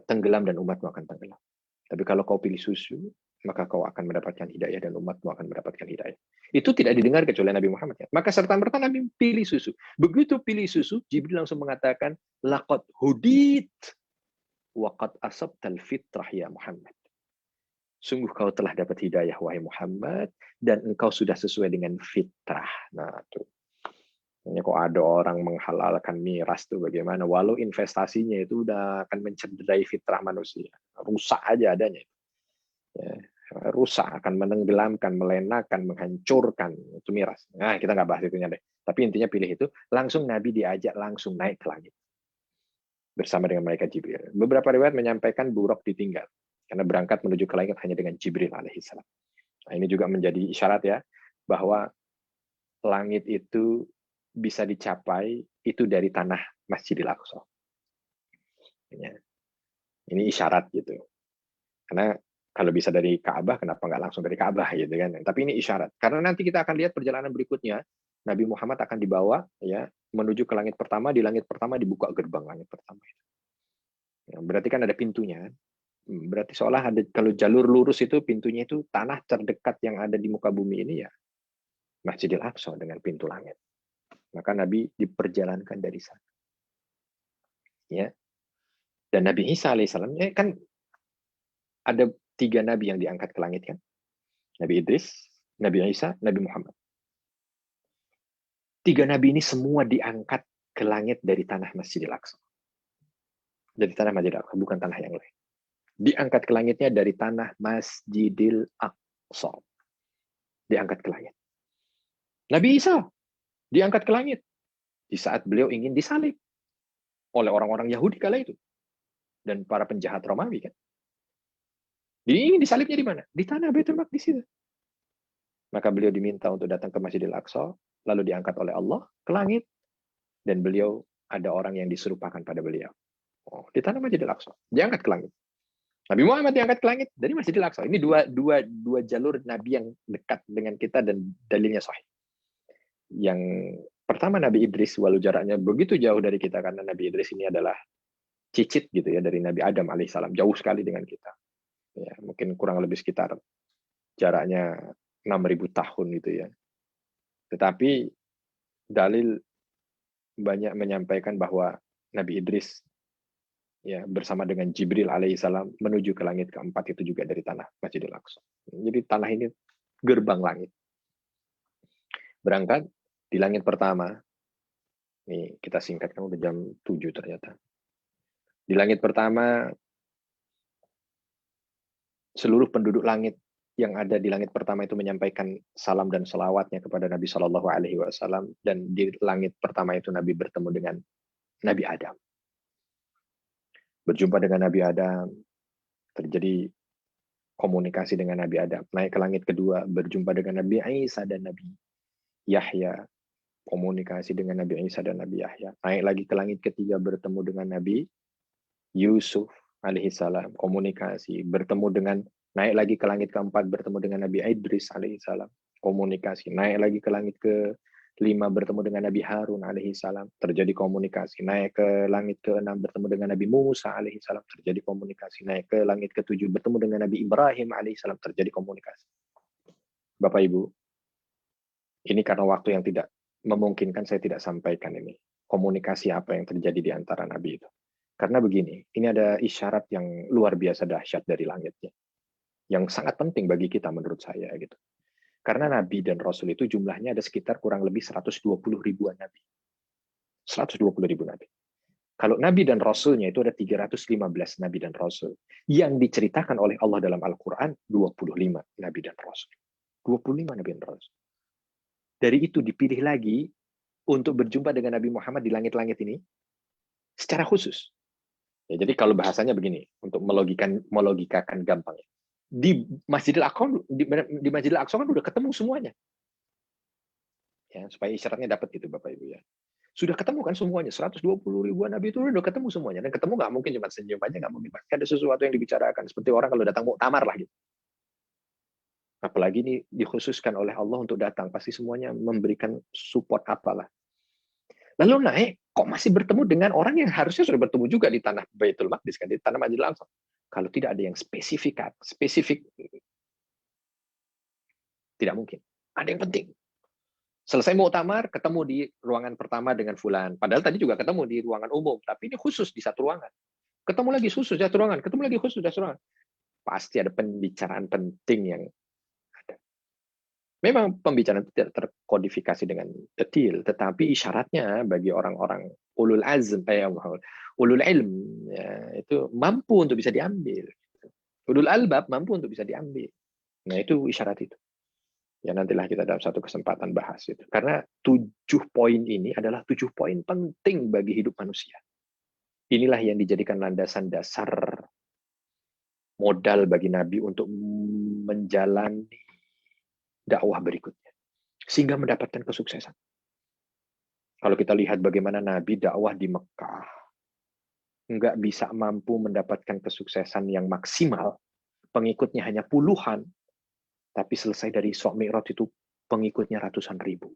tenggelam dan umatmu akan tenggelam. Tapi kalau kau pilih susu, maka kau akan mendapatkan hidayah dan umatmu akan mendapatkan hidayah. Itu tidak didengar kecuali Nabi Muhammad. Ya. Maka serta-merta Nabi pilih susu. Begitu pilih susu, Jibril langsung mengatakan, laqad hudit wa qad asabtal fitrah ya Muhammad. Sungguh kau telah dapat hidayah wahai Muhammad dan engkau sudah sesuai dengan fitrah. Nah, tuh. Ini kok ada orang menghalalkan miras tuh bagaimana? Walau investasinya itu udah akan mencederai fitrah manusia. Rusak aja adanya. Ya, rusak, akan menenggelamkan, melenakan, menghancurkan. Itu miras. Nah, kita nggak bahas itunya deh. Tapi intinya pilih itu, langsung Nabi diajak langsung naik ke langit. Bersama dengan malaikat Jibril. Beberapa riwayat menyampaikan Buraq ditinggal. Karena berangkat menuju ke langit hanya dengan Jibril alaihissalam. Nah, ini juga menjadi isyarat ya, bahwa langit itu bisa dicapai itu dari tanah Masjidil Aqsa. Ini isyarat gitu. Karena kalau bisa dari Ka'bah, kenapa nggak langsung dari Ka'bah gitu kan? Tapi ini isyarat. Karena nanti kita akan lihat perjalanan berikutnya, Nabi Muhammad akan dibawa ya menuju ke langit pertama. Di langit pertama dibuka gerbang langit pertama. Ya, berarti kan ada pintunya. Berarti seolah ada, kalau jalur lurus itu pintunya itu tanah terdekat yang ada di muka bumi ini ya Masjidil Aqsa dengan pintu langit. Maka Nabi diperjalankan dari sana. Ya. Dan Nabi Isa alaihissalam kan ada 3 nabi yang diangkat ke langit kan. Nabi Idris, Nabi Isa, Nabi Muhammad. 3 nabi ini semua diangkat ke langit dari tanah Masjidil Aqsa. Dari tanah Masjidil Aqsa, bukan tanah yang lain. Diangkat ke langitnya dari tanah Masjidil Aqsa. Diangkat ke langit. Nabi Isa diangkat ke langit di saat beliau ingin disalib oleh orang-orang Yahudi kala itu dan para penjahat Romawi kan. Ingin disalibnya di mana? Di tanah Baitul Maqdis itu. Maka beliau diminta untuk datang ke Masjidil Aqsa, lalu diangkat oleh Allah ke langit dan beliau ada orang yang diserupakan pada beliau. Oh, di tanah Masjidil Aqsa, diangkat ke langit. Nabi Muhammad diangkat ke langit dari Masjidil Aqsa. Ini dua jalur Nabi yang dekat dengan kita dan dalilnya sahih. Yang pertama Nabi Idris, walau jaraknya begitu jauh dari kita karena Nabi Idris ini adalah cicit gitu ya dari Nabi Adam alaihissalam, jauh sekali dengan kita. Ya, mungkin kurang lebih sekitar jaraknya 6.000 tahun gitu ya. Tetapi dalil banyak menyampaikan bahwa Nabi Idris ya bersama dengan Jibril alaihissalam menuju ke langit keempat itu juga dari tanah Masjidil Aqsa. Jadi tanah ini gerbang langit. Berangkat di langit pertama, nih kita singkatkan udah jam 7 ternyata. Di langit pertama, seluruh penduduk langit yang ada di langit pertama itu menyampaikan salam dan selawatnya kepada Nabi Shallallahu Alaihi Wasallam, dan di langit pertama itu Nabi bertemu dengan Nabi Adam. Berjumpa dengan Nabi Adam, terjadi komunikasi dengan Nabi Adam. Naik ke langit kedua, berjumpa dengan Nabi Isa dan Nabi Yahya. Komunikasi dengan Nabi Isa dan Nabi Yahya. Naik lagi ke langit ketiga, bertemu dengan Nabi Yusuf alaihissalam. Komunikasi. Bertemu dengan, naik lagi ke langit keempat, bertemu dengan Nabi Idris alaihissalam. Komunikasi. Naik lagi ke langit 5 bertemu dengan Nabi Harun alaihi salam, terjadi komunikasi. Naik ke langit ke-6 bertemu dengan Nabi Musa alaihi salam, terjadi komunikasi. Naik ke langit ke-7 bertemu dengan Nabi Ibrahim alaihi salam, terjadi komunikasi. Bapak Ibu, ini karena waktu yang tidak memungkinkan saya tidak sampaikan ini. Komunikasi apa yang terjadi di antara Nabi itu. Karena begini, ini ada isyarat yang luar biasa dahsyat dari langitnya. Yang sangat penting bagi kita menurut saya gitu. Karena Nabi dan Rasul itu jumlahnya ada sekitar kurang lebih 120 ribuan Nabi. 120 ribu Nabi. Kalau Nabi dan Rasulnya itu ada 315 Nabi dan Rasul. Yang diceritakan oleh Allah dalam Al-Quran, 25 Nabi dan Rasul. 25 Nabi dan Rasul. Dari itu dipilih lagi untuk berjumpa dengan Nabi Muhammad di langit-langit ini secara khusus. Ya, jadi kalau bahasanya begini, untuk melogikakan gampang. Di Masjidil Aqsa kan udah ketemu semuanya. Ya, supaya isyaratnya dapat gitu Bapak Ibu ya. Sudah ketemu kan semuanya, 120 ribuan Nabi itu udah ketemu semuanya. Dan ketemu nggak mungkin cuma senyum aja, nggak mungkin. Pasti ada sesuatu yang dibicarakan. Seperti orang kalau datang muktamar lah gitu. Apalagi ini dikhususkan oleh Allah untuk datang. Pasti semuanya memberikan support apalah. Lalu naik, kok masih bertemu dengan orang yang harusnya sudah bertemu juga di tanah Baitul Maqdis, kan, di tanah Masjidil Aqsa. Kalau tidak ada yang spesifik, tidak mungkin. Ada yang penting. Selesai muktamar, ketemu di ruangan pertama dengan fulan. Padahal tadi juga ketemu di ruangan umum, tapi ini khusus di satu ruangan. Ketemu lagi khusus di satu ruangan, ketemu lagi khusus di satu ruangan. Pasti ada pembicaraan penting yang ada. Memang pembicaraan itu tidak terkodifikasi dengan detail, tetapi isyaratnya bagi orang-orang ulul azm, ulul ilm, ya, itu mampu untuk bisa diambil. Ulul albab mampu untuk bisa diambil. Nah, itu isyarat itu. Ya, nantilah kita dalam satu kesempatan bahas itu. Karena 7 poin ini adalah 7 poin penting bagi hidup manusia. Inilah yang dijadikan landasan dasar modal bagi Nabi untuk menjalani dakwah berikutnya. Sehingga mendapatkan kesuksesan. Kalau kita lihat bagaimana Nabi dakwah di Mekah, nggak bisa mampu mendapatkan kesuksesan yang maksimal, pengikutnya hanya puluhan, tapi selesai dari Isra Mi'raj itu pengikutnya ratusan ribu.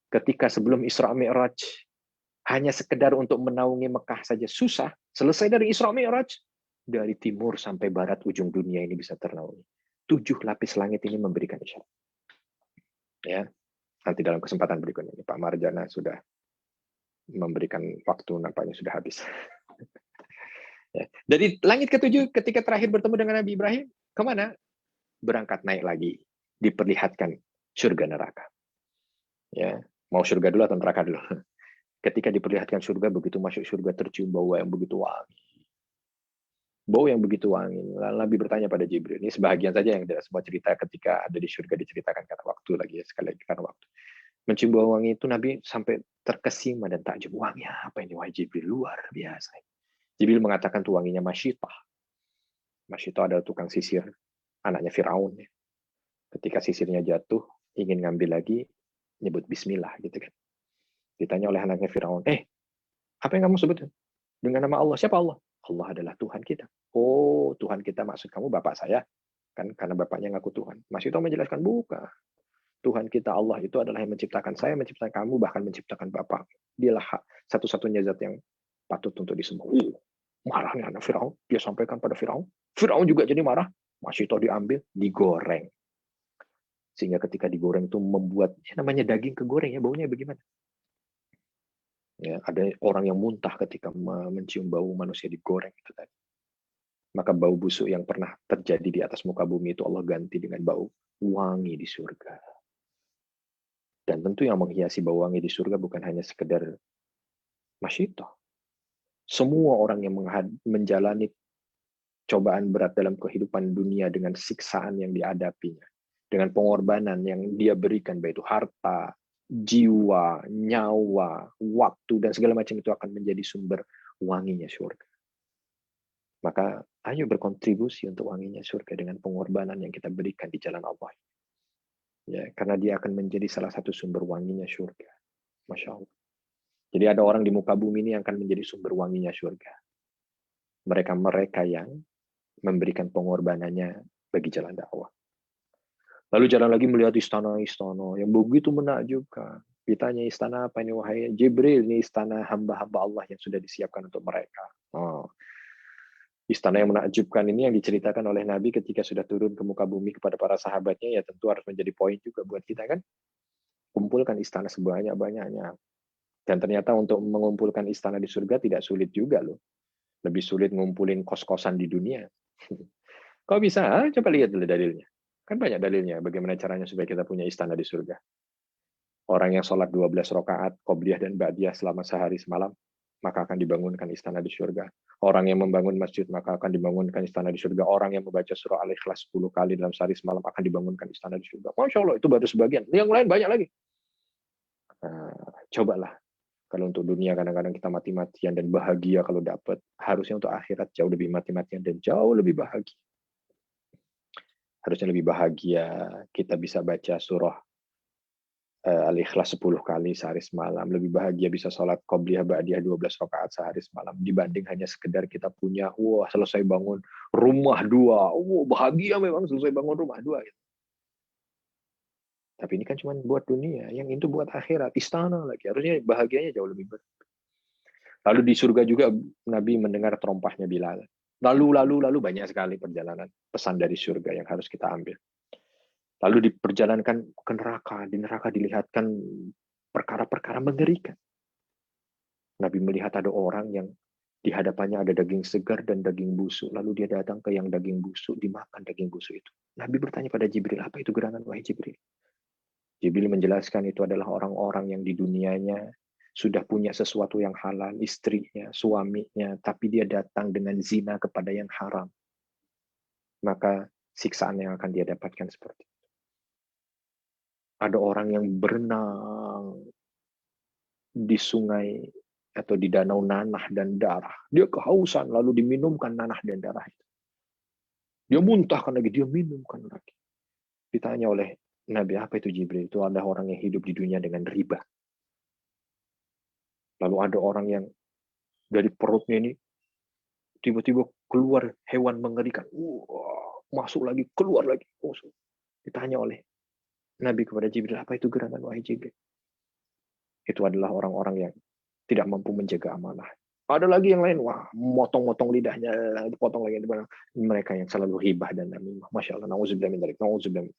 Ketika sebelum Isra Mi'raj hanya sekedar untuk menaungi Mekah saja susah, selesai dari Isra Mi'raj, dari timur sampai barat ujung dunia ini bisa ternaungi. 7 lapis langit ini memberikan isyarat. Ya, nanti dalam kesempatan berikutnya Pak Marjana sudah memberikan waktu, nampaknya sudah habis. Ya. Dari langit ke-7 ketika terakhir bertemu dengan Nabi Ibrahim, kemana? Berangkat naik lagi, diperlihatkan surga neraka. Ya, mau surga dulu atau neraka dulu? Ketika diperlihatkan surga, begitu masuk surga tercium bau yang begitu wangi. Bau yang begitu wangi. Lalu Nabi bertanya pada Jibril, ini sebahagian saja yang tidak semua cerita ketika ada di surga diceritakan karena waktu lagi ya, sekali lagi karena waktu. Mencium bau wangi itu Nabi sampai terkesima dan takjub, wangi apa ini wahai Jibril, luar biasa. Jibril mengatakan tuh wanginya Masyitah. Masyitah adalah tukang sisir, anaknya Firaun. Ketika sisirnya jatuh, ingin ngambil lagi, nyebut Bismillah gitu kan. Ditanya oleh anaknya Firaun, apa yang kamu sebut dengan nama Allah? Siapa Allah? Allah adalah Tuhan kita. Oh, Tuhan kita maksud kamu bapak saya, kan? Karena bapaknya ngaku Tuhan. Masyitah menjelaskan, bukan. Tuhan kita Allah itu adalah yang menciptakan saya, menciptakan kamu, bahkan menciptakan bapak. Dialah satu-satunya zat yang patut untuk disembah. Marahnya anak Firaun, dia sampaikan pada Firaun. Firaun juga jadi marah. Masyitah diambil, digoreng. Sehingga ketika digoreng itu membuat, namanya daging kegoreng ya, baunya bagaimana? Ya, ada orang yang muntah ketika mencium bau manusia digoreng itu tadi. Maka bau busuk yang pernah terjadi di atas muka bumi itu Allah ganti dengan bau wangi di surga. Dan tentu yang menghiasi bau wangi di surga bukan hanya sekedar Masyitah. Semua orang yang menjalani cobaan berat dalam kehidupan dunia dengan siksaan yang dihadapinya, dengan pengorbanan yang dia berikan, baik itu harta, jiwa, nyawa, waktu, dan segala macam itu akan menjadi sumber wanginya surga. Maka ayo berkontribusi untuk wanginya surga dengan pengorbanan yang kita berikan di jalan Allah. Ya, karena dia akan menjadi salah satu sumber wanginya surga. Masya Allah. Jadi ada orang di muka bumi ini yang akan menjadi sumber wanginya surga. Mereka yang memberikan pengorbanannya bagi jalan dakwah. Lalu jalan lagi melihat istana-istana yang begitu menakjubkan. Ditanya istana apa ini wahai Jibril, ini istana hamba-hamba Allah yang sudah disiapkan untuk mereka. Oh. Istana yang menakjubkan ini yang diceritakan oleh Nabi ketika sudah turun ke muka bumi kepada para sahabatnya, ya tentu harus menjadi poin juga buat kita kan. Kumpulkan istana sebanyak-banyaknya. Dan ternyata untuk mengumpulkan istana di surga tidak sulit juga loh. Lebih sulit ngumpulin kos-kosan di dunia. Kok bisa? Coba lihat dulu dalilnya. Kan banyak dalilnya bagaimana caranya supaya kita punya istana di surga. Orang yang sholat 12 rakaat, qobliyah dan ba'diyah selama sehari semalam, maka akan dibangunkan istana di surga. Orang yang membangun masjid, maka akan dibangunkan istana di surga. Orang yang membaca surah Al-Ikhlas 10 kali dalam sehari semalam akan dibangunkan istana di surga. Masya Allah, itu baru sebagian. Yang lain banyak lagi. Nah, cobalah. Kalau untuk dunia kadang-kadang kita mati-matian dan bahagia kalau dapat. Harusnya untuk akhirat jauh lebih mati-matian dan jauh lebih bahagia. Harusnya lebih bahagia kita bisa baca surah Al-Ikhlas 10 kali sehari semalam. Lebih bahagia bisa sholat qobliyah ba'diyah 12 rakaat sehari semalam. Dibanding hanya sekedar kita punya, wah selesai bangun rumah 2. Wah bahagia memang selesai bangun rumah 2. Gitu. Tapi ini kan cuma buat dunia. Yang itu buat akhirat. Istana lagi. Harusnya bahagianya jauh lebih berat. Lalu di surga juga Nabi mendengar terompahnya Bilal. Lalu banyak sekali perjalanan pesan dari surga yang harus kita ambil. Lalu diperjalankan ke neraka. Di neraka dilihatkan perkara-perkara mengerikan. Nabi melihat ada orang yang di hadapannya ada daging segar dan daging busuk. Lalu dia datang ke yang daging busuk, dimakan daging busuk itu. Nabi bertanya pada Jibril, apa itu gerangan wahai Jibril? Jibril menjelaskan itu adalah orang-orang yang di dunianya sudah punya sesuatu yang halal, istrinya, suaminya, tapi dia datang dengan zina kepada yang haram. Maka siksaan yang akan dia dapatkan seperti itu. Ada orang yang berenang di sungai atau di danau nanah dan darah. Dia kehausan, lalu diminumkan nanah dan darah itu. Dia muntahkan lagi, dia minumkan lagi. Ditanya oleh Nabi, apa itu Jibril? Itu ada orang yang hidup di dunia dengan riba. Lalu ada orang yang dari perutnya ini tiba-tiba keluar hewan mengerikan. Masuk lagi, keluar lagi. Ditanya oleh Nabi kepada Jibril, apa itu gerangan wahai Jibril? Itu adalah orang-orang yang tidak mampu menjaga amanah. Ada lagi yang lain, wah, motong-motong lidahnya, potong lagi. Mereka yang selalu hibah dan namimah. Masya Allah, na'udzubillah min dzalik, na'udzubillah.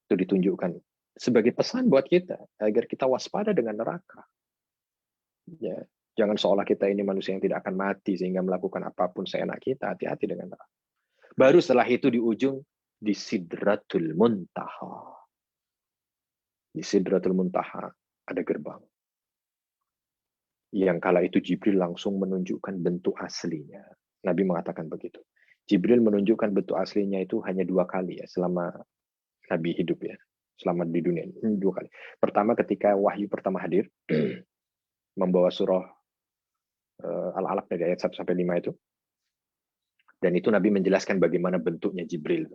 Itu ditunjukkan sebagai pesan buat kita, agar kita waspada dengan neraka. Ya, jangan seolah kita ini manusia yang tidak akan mati, sehingga melakukan apapun seenak kita. Hati-hati dengan neraka. Baru setelah itu di ujung, di Sidratul Muntaha. Di Sidratul Muntaha ada gerbang. Yang kala itu Jibril langsung menunjukkan bentuk aslinya. Nabi mengatakan begitu. Jibril menunjukkan bentuk aslinya itu hanya 2 kali ya selama Nabi hidup ya. Selama di dunia 2 kali. Pertama ketika wahyu pertama hadir membawa surah Al-Alaq dari ayat 1 sampai 5 itu. Dan itu Nabi menjelaskan bagaimana bentuknya Jibril.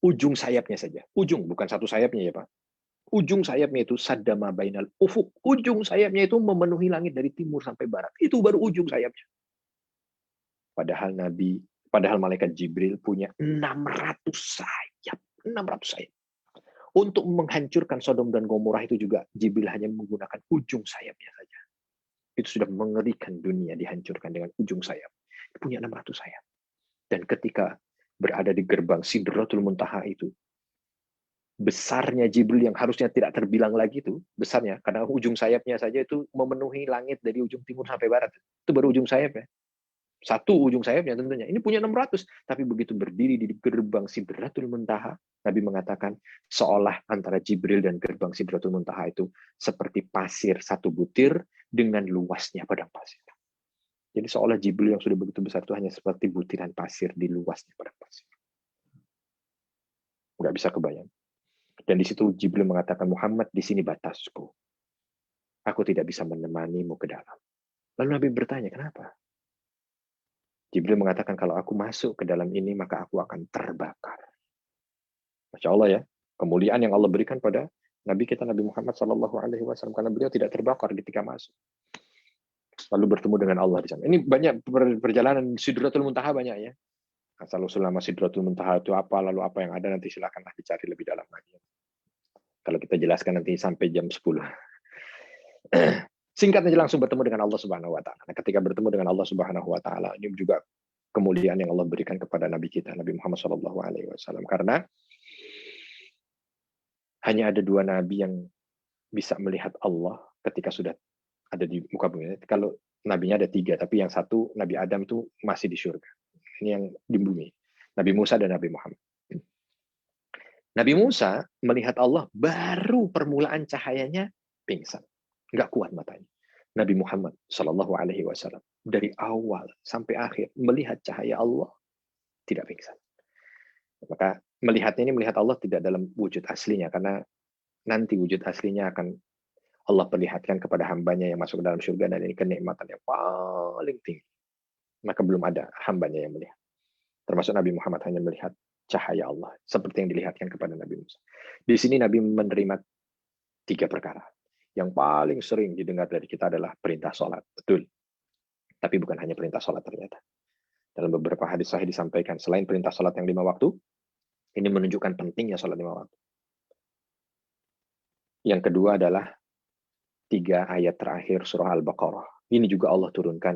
Ujung sayapnya saja. Ujung, bukan satu sayapnya ya Pak. Ujung sayapnya itu saddama bainal ufuk. Ujung sayapnya itu memenuhi langit dari timur sampai barat. Itu baru ujung sayapnya. Padahal malaikat Jibril punya 600 sayap. 600 sayap. Untuk menghancurkan Sodom dan Gomorrah itu juga Jibril hanya menggunakan ujung sayapnya saja. Itu sudah mengerikan dunia dihancurkan dengan ujung sayap. Dia punya 600 sayap. Dan ketika berada di gerbang Sidratul Muntaha itu, besarnya Jibril yang harusnya tidak terbilang lagi itu, besarnya, karena ujung sayapnya saja itu memenuhi langit dari ujung timur sampai barat. Itu baru ujung sayapnya. Satu ujung sayapnya tentunya. Ini punya 600. Tapi begitu berdiri di gerbang Sidratul Muntaha, Nabi mengatakan, seolah antara Jibril dan gerbang Sidratul Muntaha itu seperti pasir 1 butir dengan luasnya padang pasir. Jadi seolah Jibril yang sudah begitu besar itu hanya seperti butiran pasir di luasnya padang pasir. Nggak bisa kebayang. Dan di situ Jibril mengatakan, Muhammad, di sini batasku. Aku tidak bisa menemanimu ke dalam. Lalu Nabi bertanya, kenapa? Jibril mengatakan, kalau aku masuk ke dalam ini, maka aku akan terbakar. Masya Allah ya, kemuliaan yang Allah berikan pada Nabi kita, Nabi Muhammad SAW, karena beliau tidak terbakar ketika masuk. Lalu bertemu dengan Allah di sana. Ini banyak perjalanan Sidratul Muntaha banyak ya. Asal-usul nama Sidratul Muntaha itu apa, lalu apa yang ada, nanti silakanlah dicari lebih dalam lagi. Kalau kita jelaskan nanti sampai jam 10. Singkatnya langsung bertemu dengan Allah Subhanahu wa taala. Nah, ketika bertemu dengan Allah Subhanahu wa taala, ini juga kemuliaan yang Allah berikan kepada nabi kita, Nabi Muhammad sallallahu alaihi wasallam, karena hanya ada 2 nabi yang bisa melihat Allah ketika sudah ada di muka bumi. Kalau nabinya ada 3, tapi yang satu Nabi Adam itu masih di surga. Ini yang di bumi. Nabi Musa dan Nabi Muhammad. Nabi Musa melihat Allah baru permulaan cahayanya pingsan. Nggak kuat matanya. Nabi Muhammad Shallallahu Alaihi Wasallam dari awal sampai akhir melihat cahaya Allah tidak pingsan. Maka melihatnya ini melihat Allah tidak dalam wujud aslinya, karena nanti wujud aslinya akan Allah perlihatkan kepada hambanya yang masuk ke dalam surga, dan ini kenikmatan yang paling tinggi. Maka belum ada hambanya yang melihat. Termasuk Nabi Muhammad hanya melihat cahaya Allah, seperti yang dilihatkan kepada Nabi Musa. Di sini Nabi menerima 3 perkara. Yang paling sering didengar dari kita adalah perintah sholat. Betul. Tapi bukan hanya perintah sholat ternyata. Dalam beberapa hadis sahih disampaikan, selain perintah sholat yang 5 waktu, ini menunjukkan pentingnya sholat 5 waktu. Yang kedua adalah 3 ayat terakhir surah Al-Baqarah. Ini juga Allah turunkan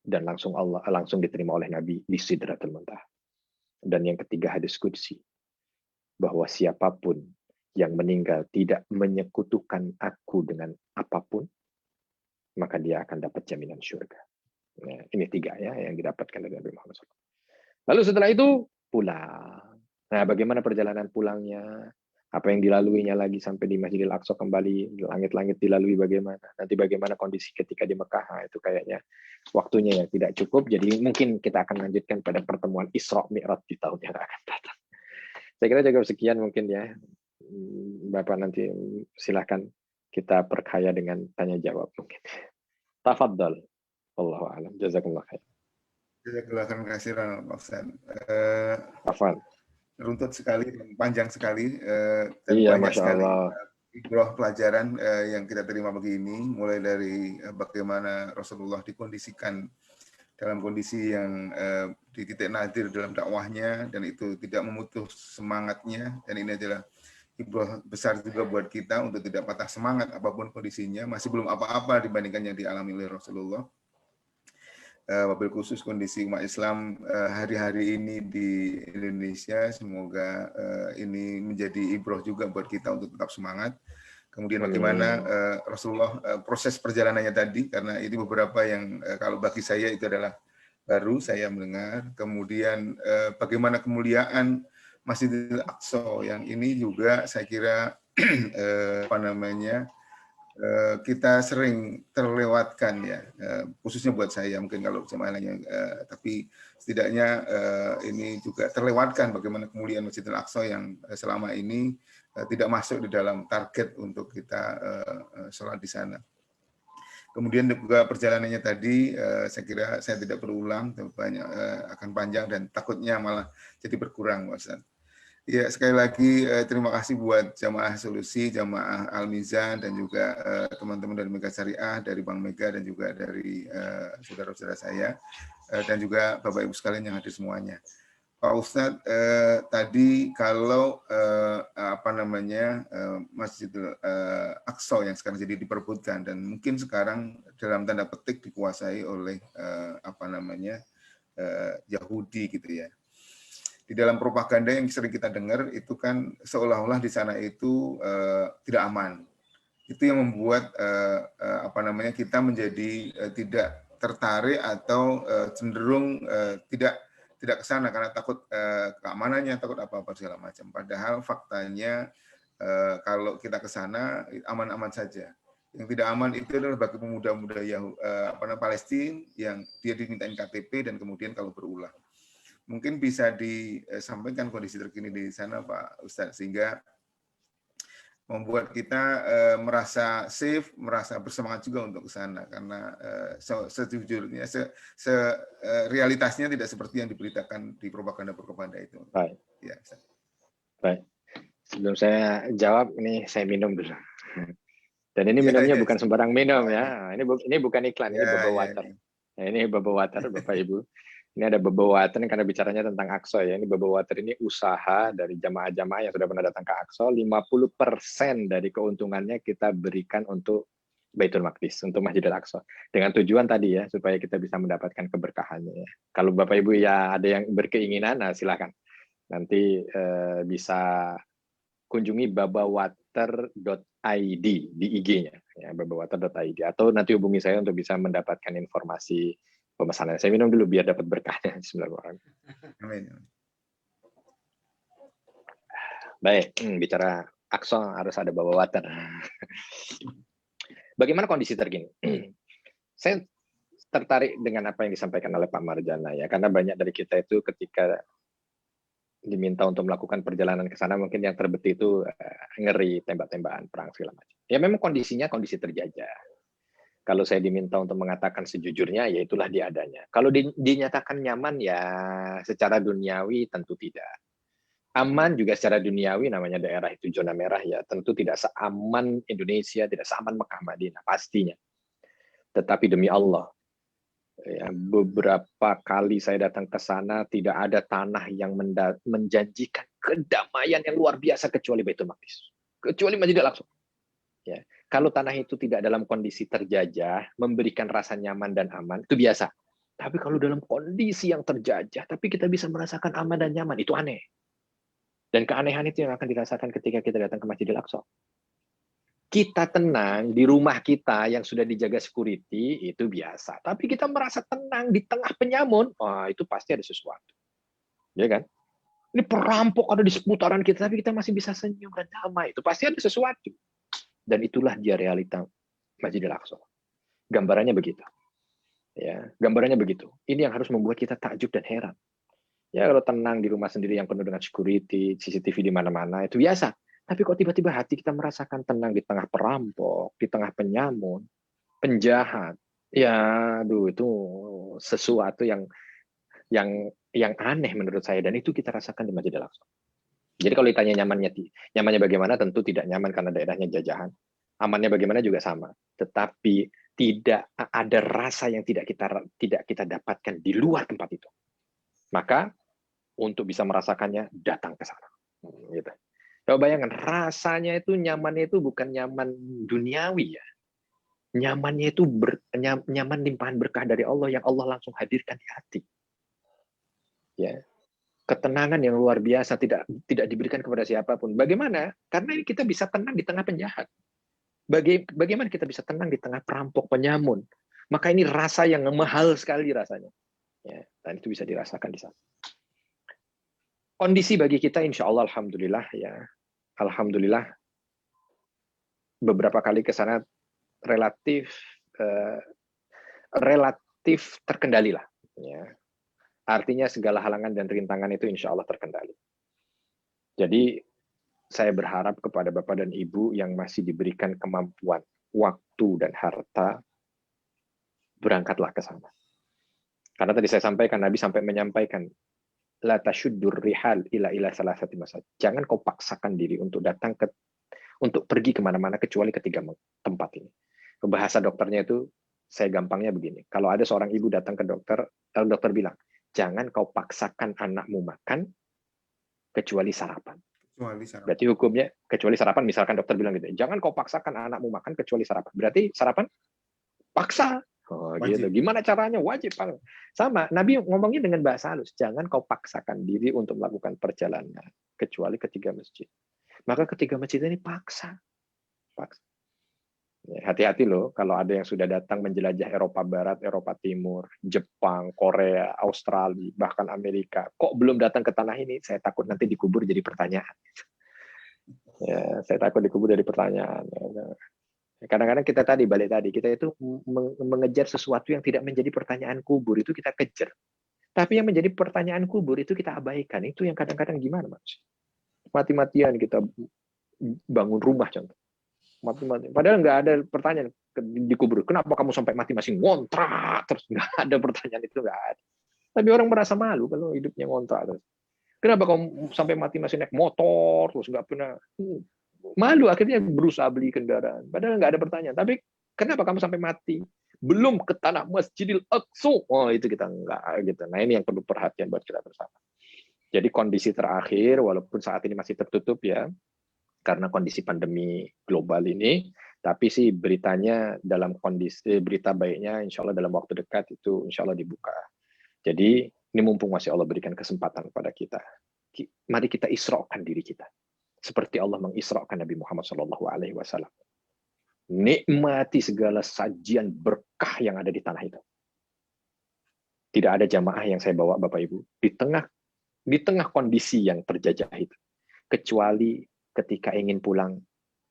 dan langsung diterima oleh Nabi di Sidratul Muntaha. Dan yang ketiga hadis qudsi, bahwa siapapun yang meninggal tidak menyekutukan aku dengan apapun, maka dia akan dapat jaminan surga. Nah, ini 3 ya yang didapatkan dari Nabi Muhammad SAW. Lalu setelah itu pulang. Nah, bagaimana perjalanan pulangnya? Apa yang dilaluinya lagi sampai di Masjidil Aqsa kembali, langit-langit dilalui bagaimana? Nanti bagaimana kondisi ketika di Mekah? Nah, itu kayaknya waktunya yang tidak cukup. Jadi mungkin kita akan lanjutkan pada pertemuan Isra Mi'raj di tahun yang akan datang. Saya kira cukup sekian mungkin ya. Bapak nanti silahkan kita perkaya dengan tanya jawab mungkin. Tafadhal. Wallahu a'lam. Jazakumullah khair. Jazakallah khairan Pak Ustaz. Afwan. Runtut sekali, panjang sekali, dan Iya, banyak Masya sekali Allah. ibrah pelajaran yang kita terima begini, mulai dari bagaimana Rasulullah dikondisikan dalam kondisi yang di titik nadir dalam dakwahnya, dan itu tidak memutus semangatnya, dan ini adalah ibrah besar juga buat kita untuk tidak patah semangat apapun kondisinya, masih belum apa-apa dibandingkan yang dialami oleh Rasulullah. Wabil khusus kondisi umat Islam hari-hari ini di Indonesia, semoga ini menjadi ibrah juga buat kita untuk tetap semangat. Kemudian bagaimana Rasulullah proses perjalanannya tadi, karena ini beberapa yang kalau bagi saya itu adalah baru saya mendengar. Kemudian bagaimana kemuliaan Masjidil Aqsa yang ini juga saya kira kita sering terlewatkan ya, khususnya buat saya, mungkin kalau jemaah lainnya, tapi setidaknya ini juga terlewatkan bagaimana kemuliaan Masjidil Aqsa yang selama ini tidak masuk di dalam target untuk kita sholat di sana. Kemudian juga perjalanannya tadi, saya kira saya tidak perlu ulang, banyak akan panjang dan takutnya malah jadi berkurang, Pak Ustaz. Ya, sekali lagi terima kasih buat Jamaah Solusi, Jamaah Al-Mizan, dan juga teman-teman dari Mega Syariah, dari Bank Mega, dan juga dari saudara-saudara saya, dan juga Bapak Ibu sekalian yang hadir semuanya. Pak Ustadz, tadi kalau Masjidil Aqsa yang sekarang jadi diperebutkan, dan mungkin sekarang dalam tanda petik dikuasai oleh Yahudi gitu ya. Di dalam propaganda yang sering kita dengar itu kan seolah-olah di sana itu tidak aman. Itu yang membuat kita menjadi tidak tertarik atau cenderung tidak ke sana karena takut keamanannya, takut apa-apa segala macam. Padahal faktanya kalau kita ke sana aman-aman saja. Yang tidak aman itu adalah bagi pemuda-pemuda Palestina yang dia dimintain KTP dan kemudian kalau berulah. Mungkin bisa disampaikan kondisi terkini di sana, Pak Ustadz, sehingga membuat kita merasa safe, merasa bersemangat juga untuk ke sana, karena sejujurnya, realitasnya tidak seperti yang diberitakan di propaganda itu. Baik. Ya, baik. Sebelum saya jawab, ini saya minum dulu. Dan ini minumnya bukan sembarang minum ya. Ini bukan iklan, ini bottled water. Nah, ini Babawater, Bapak Ibu. Ini ada Babawater karena bicaranya tentang Aqsa ya. Ini Babawater ini usaha dari jamaah-jamaah yang sudah pernah datang ke Aqsa. 50% dari keuntungannya kita berikan untuk Baitul Maqdis, untuk Masjidil Aqsa. Dengan tujuan tadi ya, supaya kita bisa mendapatkan keberkahannya ya. Kalau Bapak Ibu ya ada yang berkeinginan, nah silakan. Nanti bisa kunjungi babawater.id di IG-nya, ya, babawater.id, atau nanti hubungi saya untuk bisa mendapatkan informasi pemesanan. Saya minum dulu biar dapat berkahnya. Bismillahirrahmanirrahim. Amin. Baik, bicara Aqsa harus ada Babawater. Bagaimana kondisi terkini? Saya tertarik dengan apa yang disampaikan oleh Pak Marjana ya, karena banyak dari kita itu ketika diminta untuk melakukan perjalanan ke sana mungkin yang terbetik itu ngeri, tembak-tembakan, perang segala macam. Ya memang kondisinya kondisi terjajah. Kalau saya diminta untuk mengatakan sejujurnya, ya itulah dia adanya. Kalau dinyatakan nyaman ya secara duniawi tentu tidak. Aman juga secara duniawi, namanya daerah itu zona merah ya, tentu tidak seaman Indonesia, tidak seaman Mekah Madinah pastinya. Tetapi demi Allah, ya, beberapa kali saya datang ke sana tidak ada tanah yang menjanjikan kedamaian yang luar biasa kecuali Baitul Maqdis, kecuali Masjidil Aqsa. Ya, kalau tanah itu tidak dalam kondisi terjajah, memberikan rasa nyaman dan aman, itu biasa. Tapi kalau dalam kondisi yang terjajah, tapi kita bisa merasakan aman dan nyaman, itu aneh. Dan keanehan itu yang akan dirasakan ketika kita datang ke Masjidil Aqsa. Kita tenang di rumah kita yang sudah dijaga security, itu biasa. Tapi kita merasa tenang di tengah penyamun, wah itu pasti ada sesuatu. Ya kan? Ini perampok ada di seputaran kita, tapi kita masih bisa senyum dan damai. Itu pasti ada sesuatu. Dan itulah dia realita Masjidil Aqsa. Gambarannya begitu. Ya, gambarannya begitu. Ini yang harus membuat kita takjub dan heran. Ya kalau tenang di rumah sendiri yang penuh dengan security, CCTV di mana-mana, itu biasa. Tapi kok tiba-tiba hati kita merasakan tenang di tengah perampok, di tengah penyamun, penjahat. Ya, aduh itu sesuatu yang aneh menurut saya, dan itu kita rasakan di Masjidil Aqsa. Jadi kalau ditanya nyamannya bagaimana, tentu tidak nyaman karena daerahnya jajahan. Amannya bagaimana juga sama. Tetapi tidak ada rasa yang tidak kita dapatkan di luar tempat itu. Maka untuk bisa merasakannya, datang ke sana. Gitu. Coba bayangkan, rasanya itu nyamannya itu bukan nyaman duniawi ya. Nyamannya itu nyaman limpahan berkah dari Allah yang Allah langsung hadirkan di hati. Ya. Ketenangan yang luar biasa tidak diberikan kepada siapapun. Bagaimana? Karena ini kita bisa tenang di tengah penjahat. Bagaimana kita bisa tenang di tengah perampok, penyamun? Maka ini rasa yang mahal sekali rasanya. Ya, dan itu bisa dirasakan di sana. Kondisi bagi kita insya Allah alhamdulillah ya. Alhamdulillah beberapa kali ke sana relatif terkendali lah ya. Artinya segala halangan dan rintangan itu insya Allah terkendali. Jadi saya berharap kepada Bapak dan Ibu yang masih diberikan kemampuan, waktu dan harta, berangkatlah ke sana. Karena tadi saya sampaikan, Nabi sampai menyampaikan la tasyuddur rihal ila salasati masajid. Jangan kau paksakan diri untuk untuk pergi kemana-mana kecuali ketiga tempat ini. Bahasa dokternya itu saya gampangnya begini. Kalau ada seorang ibu datang ke dokter, lalu dokter bilang, jangan kau paksakan anakmu makan kecuali sarapan. Berarti hukumnya kecuali sarapan. Misalkan dokter bilang gitu, jangan kau paksakan anakmu makan kecuali sarapan. Berarti sarapan paksa. Oh, gitu. Gimana caranya? Wajib. Sama, Nabi ngomongnya dengan bahasa halus. Jangan kau paksakan diri untuk melakukan perjalanan kecuali ketiga masjid. Maka ketiga masjid ini paksa. Hati-hati loh kalau ada yang sudah datang menjelajah Eropa Barat, Eropa Timur, Jepang, Korea, Australia, bahkan Amerika. Kok belum datang ke tanah ini? Saya takut nanti dikubur jadi pertanyaan. Ya, saya takut dikubur jadi pertanyaan. Kadang-kadang kita kita itu mengejar sesuatu yang tidak menjadi pertanyaan kubur, itu kita kejar. Tapi yang menjadi pertanyaan kubur itu kita abaikan. Itu yang kadang-kadang gimana, Mas? Mati-matian kita bangun rumah contoh. Mati-mati. Padahal nggak ada pertanyaan di kubur. Kenapa kamu sampai mati masih ngontrak terus? Nggak ada pertanyaan itu, nggak ada. Tapi orang merasa malu kalau hidupnya ngontrak terus. Kenapa kamu sampai mati masih naik motor terus nggak pernah? Malu, akhirnya berusaha beli kendaraan. Padahal nggak ada pertanyaan. Tapi kenapa kamu sampai mati belum ke tanah Masjidil Aqsa. Oh, itu kita enggak gitu. Nah, ini yang perlu perhatian buat kita bersama. Jadi kondisi terakhir, walaupun saat ini masih tertutup ya, karena kondisi pandemi global ini, tapi sih beritanya dalam kondisi, berita baiknya insya Allah dalam waktu dekat itu insya Allah dibuka. Jadi ini mumpung masih Allah berikan kesempatan kepada kita, mari kita isrokan diri kita. Seperti Allah mengisrokan Nabi Muhammad SAW. Nikmati segala sajian berkah yang ada di tanah itu. Tidak ada jamaah yang saya bawa Bapak Ibu di tengah kondisi yang terjajah itu, kecuali ketika ingin pulang,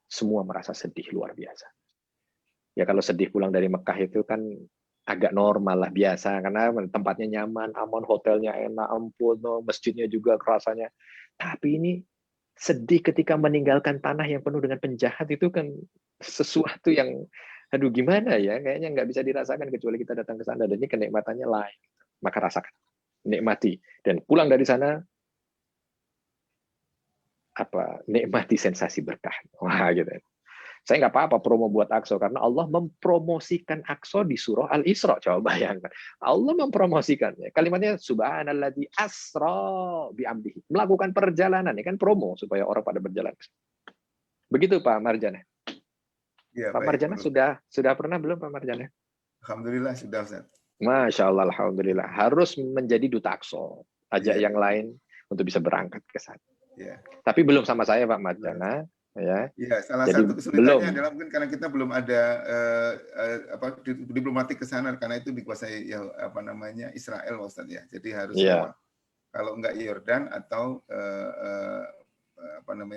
semua merasa sedih luar biasa. Ya kalau sedih pulang dari Mekah itu kan agak normal lah, biasa, karena tempatnya nyaman, aman, hotelnya enak, ampun, masjidnya juga rasanya. Tapi ini sedih ketika meninggalkan tanah yang penuh dengan penjahat, itu kan sesuatu yang, aduh gimana ya, kayaknya nggak bisa dirasakan kecuali kita datang ke sana, dan ini kenikmatannya lain. Maka rasakan, nikmati, dan pulang dari sana nikmati sensasi berkah. Wah gitu. Saya nggak apa-apa promo buat Aqsa karena Allah mempromosikan Aqsa di surah Al-Isra. Coba bayangkan, Allah mempromosikannya. Kalimatnya subhanalladzi asra bi'amdihi. Melakukan perjalanan, ini kan promo supaya orang pada berjalan. Begitu Pak Marjana. Ya, Pak Marjana sudah pernah belum Pak Marjana? Alhamdulillah sudah, Ustaz. Masya Allah, alhamdulillah. Harus menjadi duta Aqsa. Ajak yang lain untuk bisa berangkat ke sana. Ya. Tapi belum sama saya Pak Marjana. Ya. Salah Jadi satu kesulitannya adalah mungkin karena kita belum ada diplomatik ke sana, karena itu dikuasai Israel, Ustaz ya. Jadi harus kalau enggak Yordan atau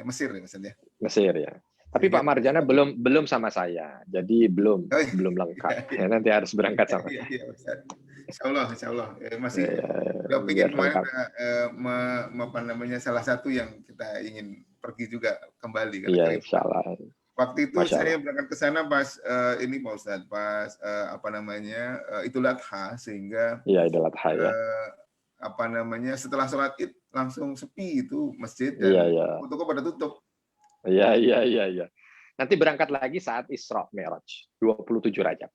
Mesir ya, Ustaz ya. Mesir ya. Tapi Pak Marjana belum sama saya, jadi belum lengkap. Ya, nanti harus berangkat sama saya. Insya Allah. Masih udah pengen kemarin salah satu yang kita ingin pergi juga kembali. Iya, Insya Allah. Waktu itu saya berangkat ke sana pas ini Pak Ustadz, pas Idul Adha, sehingga Idul Adha ya. Setelah sholat Id langsung sepi itu masjid dan toko pada tutup. Iya. Nanti berangkat lagi saat Isra Mi'raj, 27 Rajab.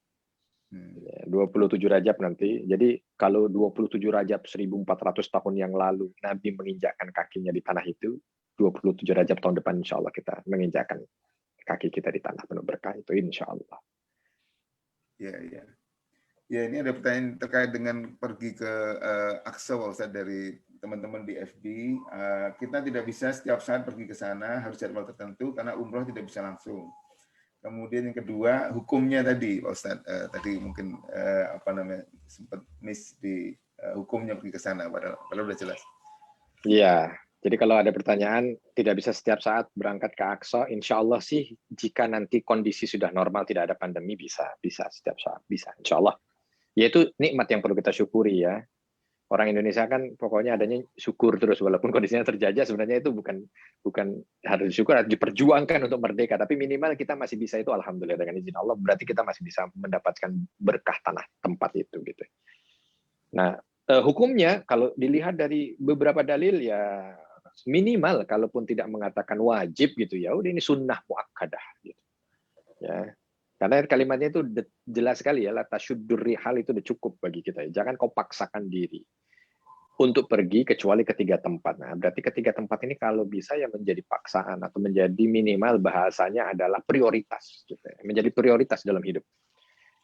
27 Rajab nanti. Jadi kalau 27 Rajab 1400 tahun yang lalu Nabi menginjakkan kakinya di tanah itu, 27 Rajab tahun depan insya Allah kita menginjakkan kaki kita di tanah penuh berkah itu insya Allah. Ya, ini ada pertanyaan terkait dengan pergi ke Aqsa, Ustaz, dari teman-teman di FB. Kita tidak bisa setiap saat pergi ke sana, harus jadwal tertentu karena umroh tidak bisa langsung. Kemudian yang kedua, hukumnya tadi, Pak Ustaz, tadi mungkin sempat miss di hukumnya pergi ke sana, padahal udah jelas. Iya, jadi kalau ada pertanyaan tidak bisa setiap saat berangkat ke Aqsa, insya Allah sih jika nanti kondisi sudah normal, tidak ada pandemi, bisa setiap saat, bisa, insya Allah. Yaitu nikmat yang perlu kita syukuri ya. Orang Indonesia kan pokoknya adanya syukur terus, walaupun kondisinya terjajah, sebenarnya itu bukan harus syukur, harus diperjuangkan untuk merdeka, tapi minimal kita masih bisa itu alhamdulillah dengan izin Allah, berarti kita masih bisa mendapatkan berkah tanah tempat itu gitu. Nah, hukumnya kalau dilihat dari beberapa dalil ya minimal, kalaupun tidak mengatakan wajib gitu ya, udah ini sunnah muakkadah gitu. Ya. Karena kalimatnya itu jelas sekali ya, la tasyuddur rihal itu udah cukup bagi kita ya. Jangan kau paksakan diri untuk pergi kecuali ketiga tempat. Nah, berarti ketiga tempat ini kalau bisa ya menjadi paksaan atau menjadi minimal bahasanya adalah prioritas gitu ya. Menjadi prioritas dalam hidup.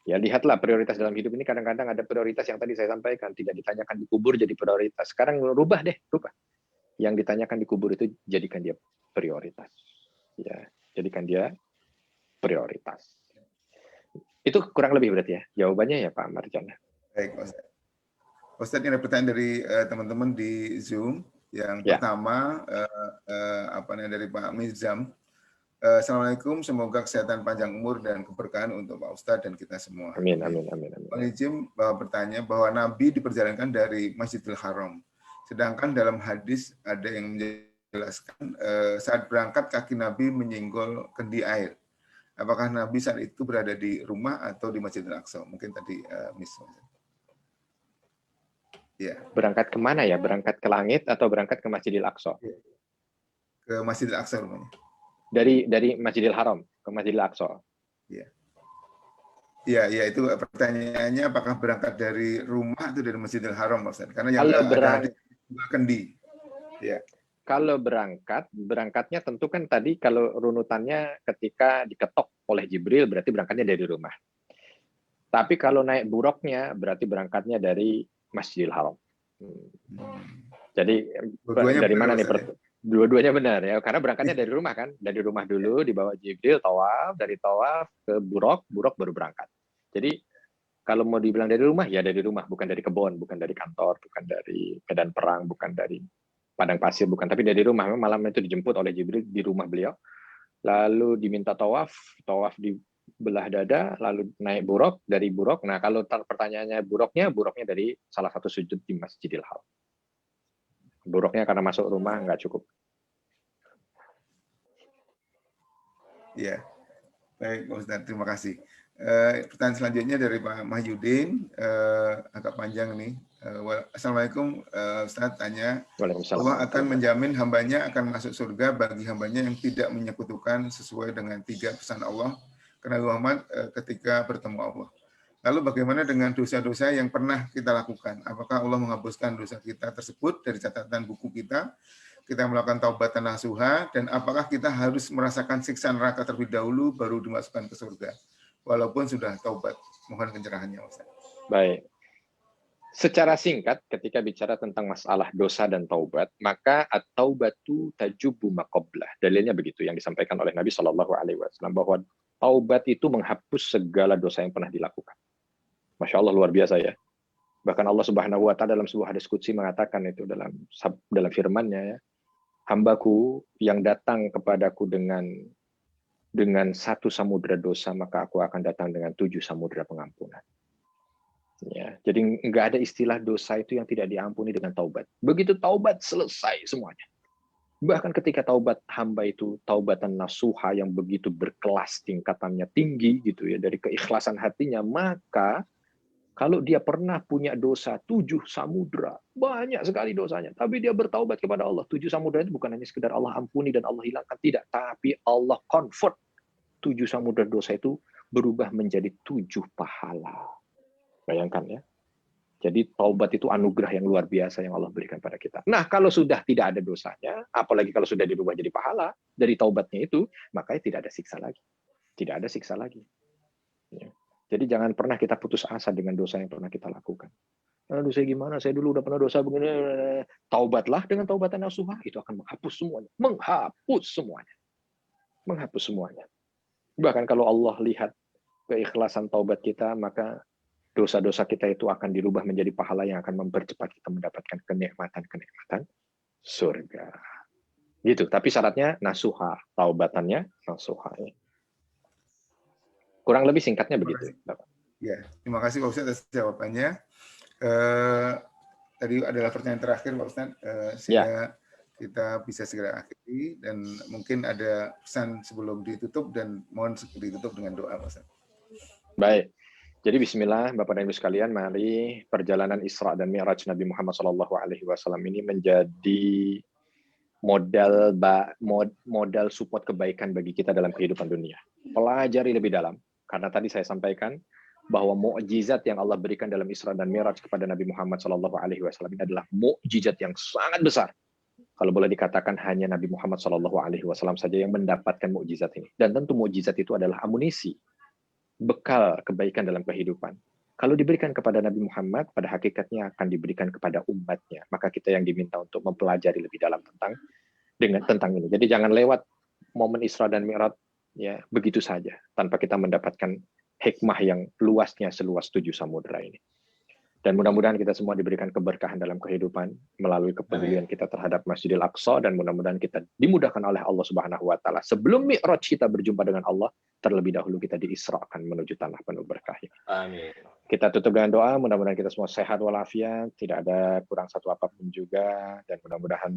Ya lihatlah prioritas dalam hidup ini, kadang-kadang ada prioritas yang tadi saya sampaikan tidak ditanyakan di kubur jadi prioritas. Sekarang rubah. Yang ditanyakan di kubur itu jadikan dia prioritas. Ya, jadikan dia prioritas. Itu kurang lebih berarti ya jawabannya ya Pak Marjana. Baik, Ustaz, ini ada pertanyaan dari teman-teman di Zoom. Yang pertama dari Pak Mizam. Assalamualaikum, semoga kesehatan panjang umur dan keberkahan untuk Pak Ustadz dan kita semua. Amin. Pak Mizam bertanya bahwa Nabi diperjalankan dari Masjidil Haram. Sedangkan dalam hadis ada yang menjelaskan saat berangkat kaki Nabi menyinggol kendi air. Apakah Nabi saat itu berada di rumah atau di Masjidil Aqsa? Mungkin tadi miss. Ya. Berangkat kemana ya? Berangkat ke langit atau berangkat ke Masjidil Aqsa? Ke Masjidil Aqsa rumahnya. Dari Masjidil Haram ke Masjidil Aqsa. Iya. Ya, ya itu pertanyaannya apakah berangkat dari rumah atau dari Masjidil Haram, Pak Ustaz? Karena yang Kalau ada hadis dua kendi. Ya. Kalau berangkatnya tentu kan tadi kalau runutannya ketika diketok oleh Jibril berarti berangkatnya dari rumah. Tapi kalau naik buruknya berarti berangkatnya dari Masjidil Haram. Jadi dari mana nih? Dua-duanya benar ya, karena berangkatnya dari rumah kan, dari rumah dulu dibawa Jibril tawaf, dari tawaf ke buruk baru berangkat. Jadi kalau mau dibilang dari rumah ya dari rumah, bukan dari kebun, bukan dari kantor, bukan dari medan perang, bukan dari padang pasir, bukan, tapi dari rumah. Malam itu dijemput oleh Jibril di rumah beliau, lalu diminta tawaf di belah dada, lalu naik buruk, dari buruk. Nah kalau pertanyaannya buruknya dari salah satu sujud di Masjidil Haram. Buruknya karena masuk rumah nggak cukup. Ya, baik Pak Ustadz, terima kasih. Pertanyaan selanjutnya dari Pak Mahyudin, agak panjang nih. Assalamualaikum, Ustadz tanya, Allah akan menjamin hambanya akan masuk surga bagi hambanya yang tidak menyekutukan sesuai dengan 3 pesan Allah ke Nabi Muhammad ketika bertemu Allah. Lalu bagaimana dengan dosa-dosa yang pernah kita lakukan? Apakah Allah menghapuskan dosa kita tersebut dari catatan buku kita? Kita melakukan taubat nasuha, dan apakah kita harus merasakan siksa neraka terlebih dahulu baru dimasukkan ke surga? Walaupun sudah taubat. Mohon pencerahannya, Ustaz. Baik. Secara singkat, ketika bicara tentang masalah dosa dan taubat, maka at-taubatu tajubu ma qablah. Dalilnya begitu yang disampaikan oleh Nabi Shallallahu Alaihi Wasallam, bahwa taubat itu menghapus segala dosa yang pernah dilakukan. Masya Allah, luar biasa ya. Bahkan Allah Subhanahu Wa Taala dalam sebuah hadis qudsi mengatakan itu dalam firman-Nya ya, hambaku yang datang kepadaku dengan 1 samudra dosa, maka aku akan datang dengan 7 samudra pengampunan. Ya, jadi nggak ada istilah dosa itu yang tidak diampuni dengan taubat. Begitu taubat selesai semuanya. Bahkan ketika taubat hamba itu taubatan nasuha yang begitu berkelas, tingkatannya tinggi gitu ya, dari keikhlasan hatinya, maka kalau dia pernah punya dosa 7 samudra, banyak sekali dosanya, tapi dia bertaubat kepada Allah. 7 samudra itu bukan hanya sekedar Allah ampuni dan Allah hilangkan, tidak, tapi Allah convert 7 samudra dosa itu berubah menjadi 7 pahala. Bayangkan ya. Jadi taubat itu anugerah yang luar biasa yang Allah berikan pada kita. Nah, kalau sudah tidak ada dosanya, apalagi kalau sudah dirubah jadi pahala dari taubatnya itu, makanya tidak ada siksa lagi. Tidak ada siksa lagi. Ya. Jadi jangan pernah kita putus asa dengan dosa yang pernah kita lakukan. Dosa gimana? Saya dulu udah pernah dosa begini. Taubatlah dengan taubatan nasuha, itu akan menghapus semuanya. Menghapus semuanya. Menghapus semuanya. Bahkan kalau Allah lihat keikhlasan taubat kita, maka dosa-dosa kita itu akan dirubah menjadi pahala yang akan mempercepat kita mendapatkan kenikmatan surga. Gitu. Tapi syaratnya nasuha, taubatannya nasuha. Kurang lebih singkatnya begitu, Bapak. Ya, terima kasih Pak Ustadz atas jawabannya. Tadi adalah pertanyaan terakhir Pak Ustadz, sehingga kita bisa segera akhiri, dan mungkin ada pesan sebelum ditutup, dan mohon ditutup dengan doa Pak Ustadz. Baik. Jadi Bismillah, Bapak dan Ibu sekalian, mari perjalanan Isra dan Mi'raj Nabi Muhammad SAW ini menjadi modal support kebaikan bagi kita dalam kehidupan dunia. Pelajari lebih dalam, karena tadi saya sampaikan bahwa mukjizat yang Allah berikan dalam Isra dan Mi'raj kepada Nabi Muhammad SAW ini adalah mukjizat yang sangat besar. Kalau boleh dikatakan hanya Nabi Muhammad SAW saja yang mendapatkan mukjizat ini. Dan tentu mukjizat itu adalah amunisi, bekal kebaikan dalam kehidupan. Kalau diberikan kepada Nabi Muhammad, pada hakikatnya akan diberikan kepada umatnya. Maka kita yang diminta untuk mempelajari lebih dalam tentang ini. Jadi jangan lewat momen Isra dan Mi'raj ya begitu saja tanpa kita mendapatkan hikmah yang luasnya seluas 7 samudra ini. Dan mudah-mudahan kita semua diberikan keberkahan dalam kehidupan melalui kepedulian kita terhadap Masjidil Aqsa, dan mudah-mudahan kita dimudahkan oleh Allah Subhanahu Wa Taala sebelum Mi'raj kita berjumpa dengan Allah, terlebih dahulu kita diisrakan menuju tanah penuh berkah. Amin. Kita tutup dengan doa, mudah-mudahan kita semua sehat walafiat, tidak ada kurang satu apapun juga, dan mudah-mudahan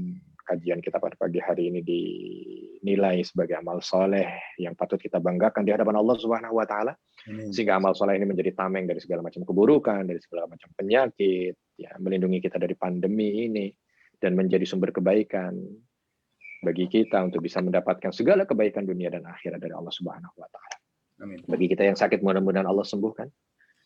kajian kita pada pagi hari ini dinilai sebagai amal soleh yang patut kita banggakan di hadapan Allah Subhanahu Wa Taala. Sehingga amal soleh ini menjadi tameng dari segala macam keburukan, dari segala macam penyakit, ya, melindungi kita dari pandemi ini, dan menjadi sumber kebaikan bagi kita untuk bisa mendapatkan segala kebaikan dunia dan akhirat dari Allah Subhanahu Wa Taala. Amin. Bagi kita yang sakit, mudah-mudahan Allah sembuhkan.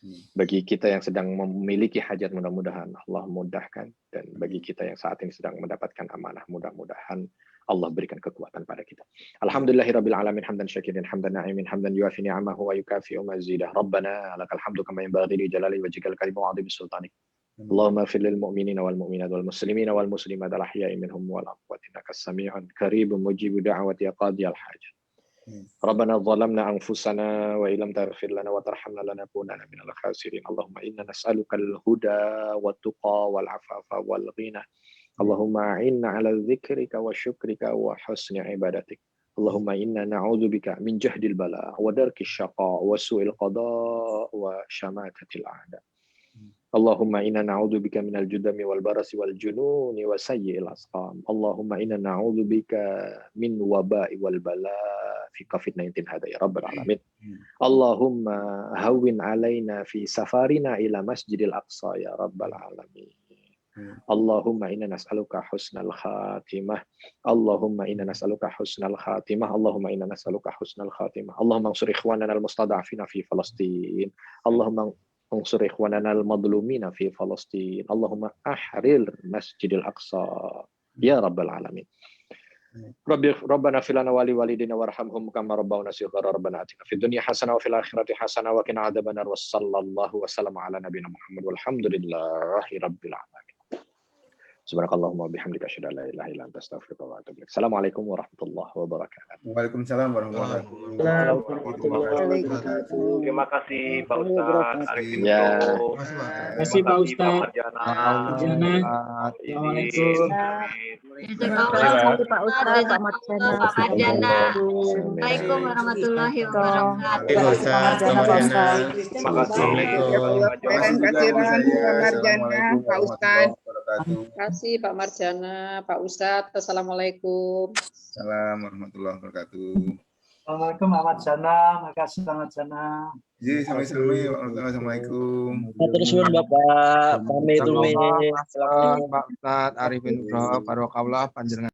Amin. Bagi kita yang sedang memiliki hajat, mudah-mudahan Allah mudahkan. Dan bagi kita yang saat ini sedang mendapatkan amanah, mudah-mudahan Allah berikan kekuatan pada kita. Alhamdulillahirabbil alamin, hamdan syakirin, hamdan na'imin, hamdan yuafi ni'amahu wa yukafi'u mazidah. Rabbana lakal hamdu kama yanbaghi li jalali wajhikal karim wa 'azimi sultanik. Allahumma ighfir lil mu'minina wal mu'minat wal muslimina wal muslimat al ahya'i minhum wal amwat innaka samii'un qaribun mujibud da'wati ya qadiyal hajat. Rabbana zalamna anfusana wa illam taghfir lana wa tarhamna lanakunanna minal khasirin. Allahumma inna nas'aluka al-huda wat tuqa wal afafa wal ghina. Allahumma inna ala dzikrika wa syukrika wa husni ibadatik. Allahumma inna na'udzubika min jahdil bala wa darkis syaqa wa su'il qada wa syamatatil a'da. Allahumma inna na'udzubika minal judami wal barasi wal jununi wa sayyi'il asqam. Allahumma inna na'udzubika min waba'i wal bala fi COVID-19 hada ya rabbal alamin. Allahumma hawwin alaina fi safarina ila Masjidil Aqsa ya rabbal alamin. Allahumma inna nas'aluka husnal khatimah. Allahumma inna nas'aluka husnal khatimah. Allahumma inna nas'aluka husnal khatimah. Allahumma ansur ikhwanana al-mustada'afina fi Falastin. Allahumma ansur ikhwanana al-madlumina fi Falastin. Allahumma ahrir Masjidil Aqsa ya rabbal alamin. Rabbana fil lana wa li walidina warhamhum kama rabbawna shighara. Rabbana atina fid dunya hasanah wa fil akhirati hasanah wa qina adzabannar. Wassallallahu wasallam ala nabiyina Muhammad walhamdulillahi rabbil alamin. Subhanakallahumma wa bihamdika asyhadu an la ilaha illa anta astaghfiruka wa atubu ilaik. Assalamualaikum warahmatullahi wabarakatuh. Waalaikumsalam warahmatullahi wabarakatuh. Terima kasih Pak Ustadz Arifin. Ya. Terima kasih Pak Ustadz. Assalamualaikum. Pak Ustadz, Pak Marjana. Assalamualaikum warahmatullahi wabarakatuh. Terima kasih. Pak Ustadz. Terima kasih Pak Marjana, Pak Ustadz. Assalamualaikum. Assalamualaikum warahmatullahi wabarakatuh. Assalamualaikum Pak Marjana, makasih Pak Marjana. Ji, sami-sami. Assalamualaikum. Terus Bapak, pamit. Pak Ustadz Arifin Nugroho, Barokallah panjenengan.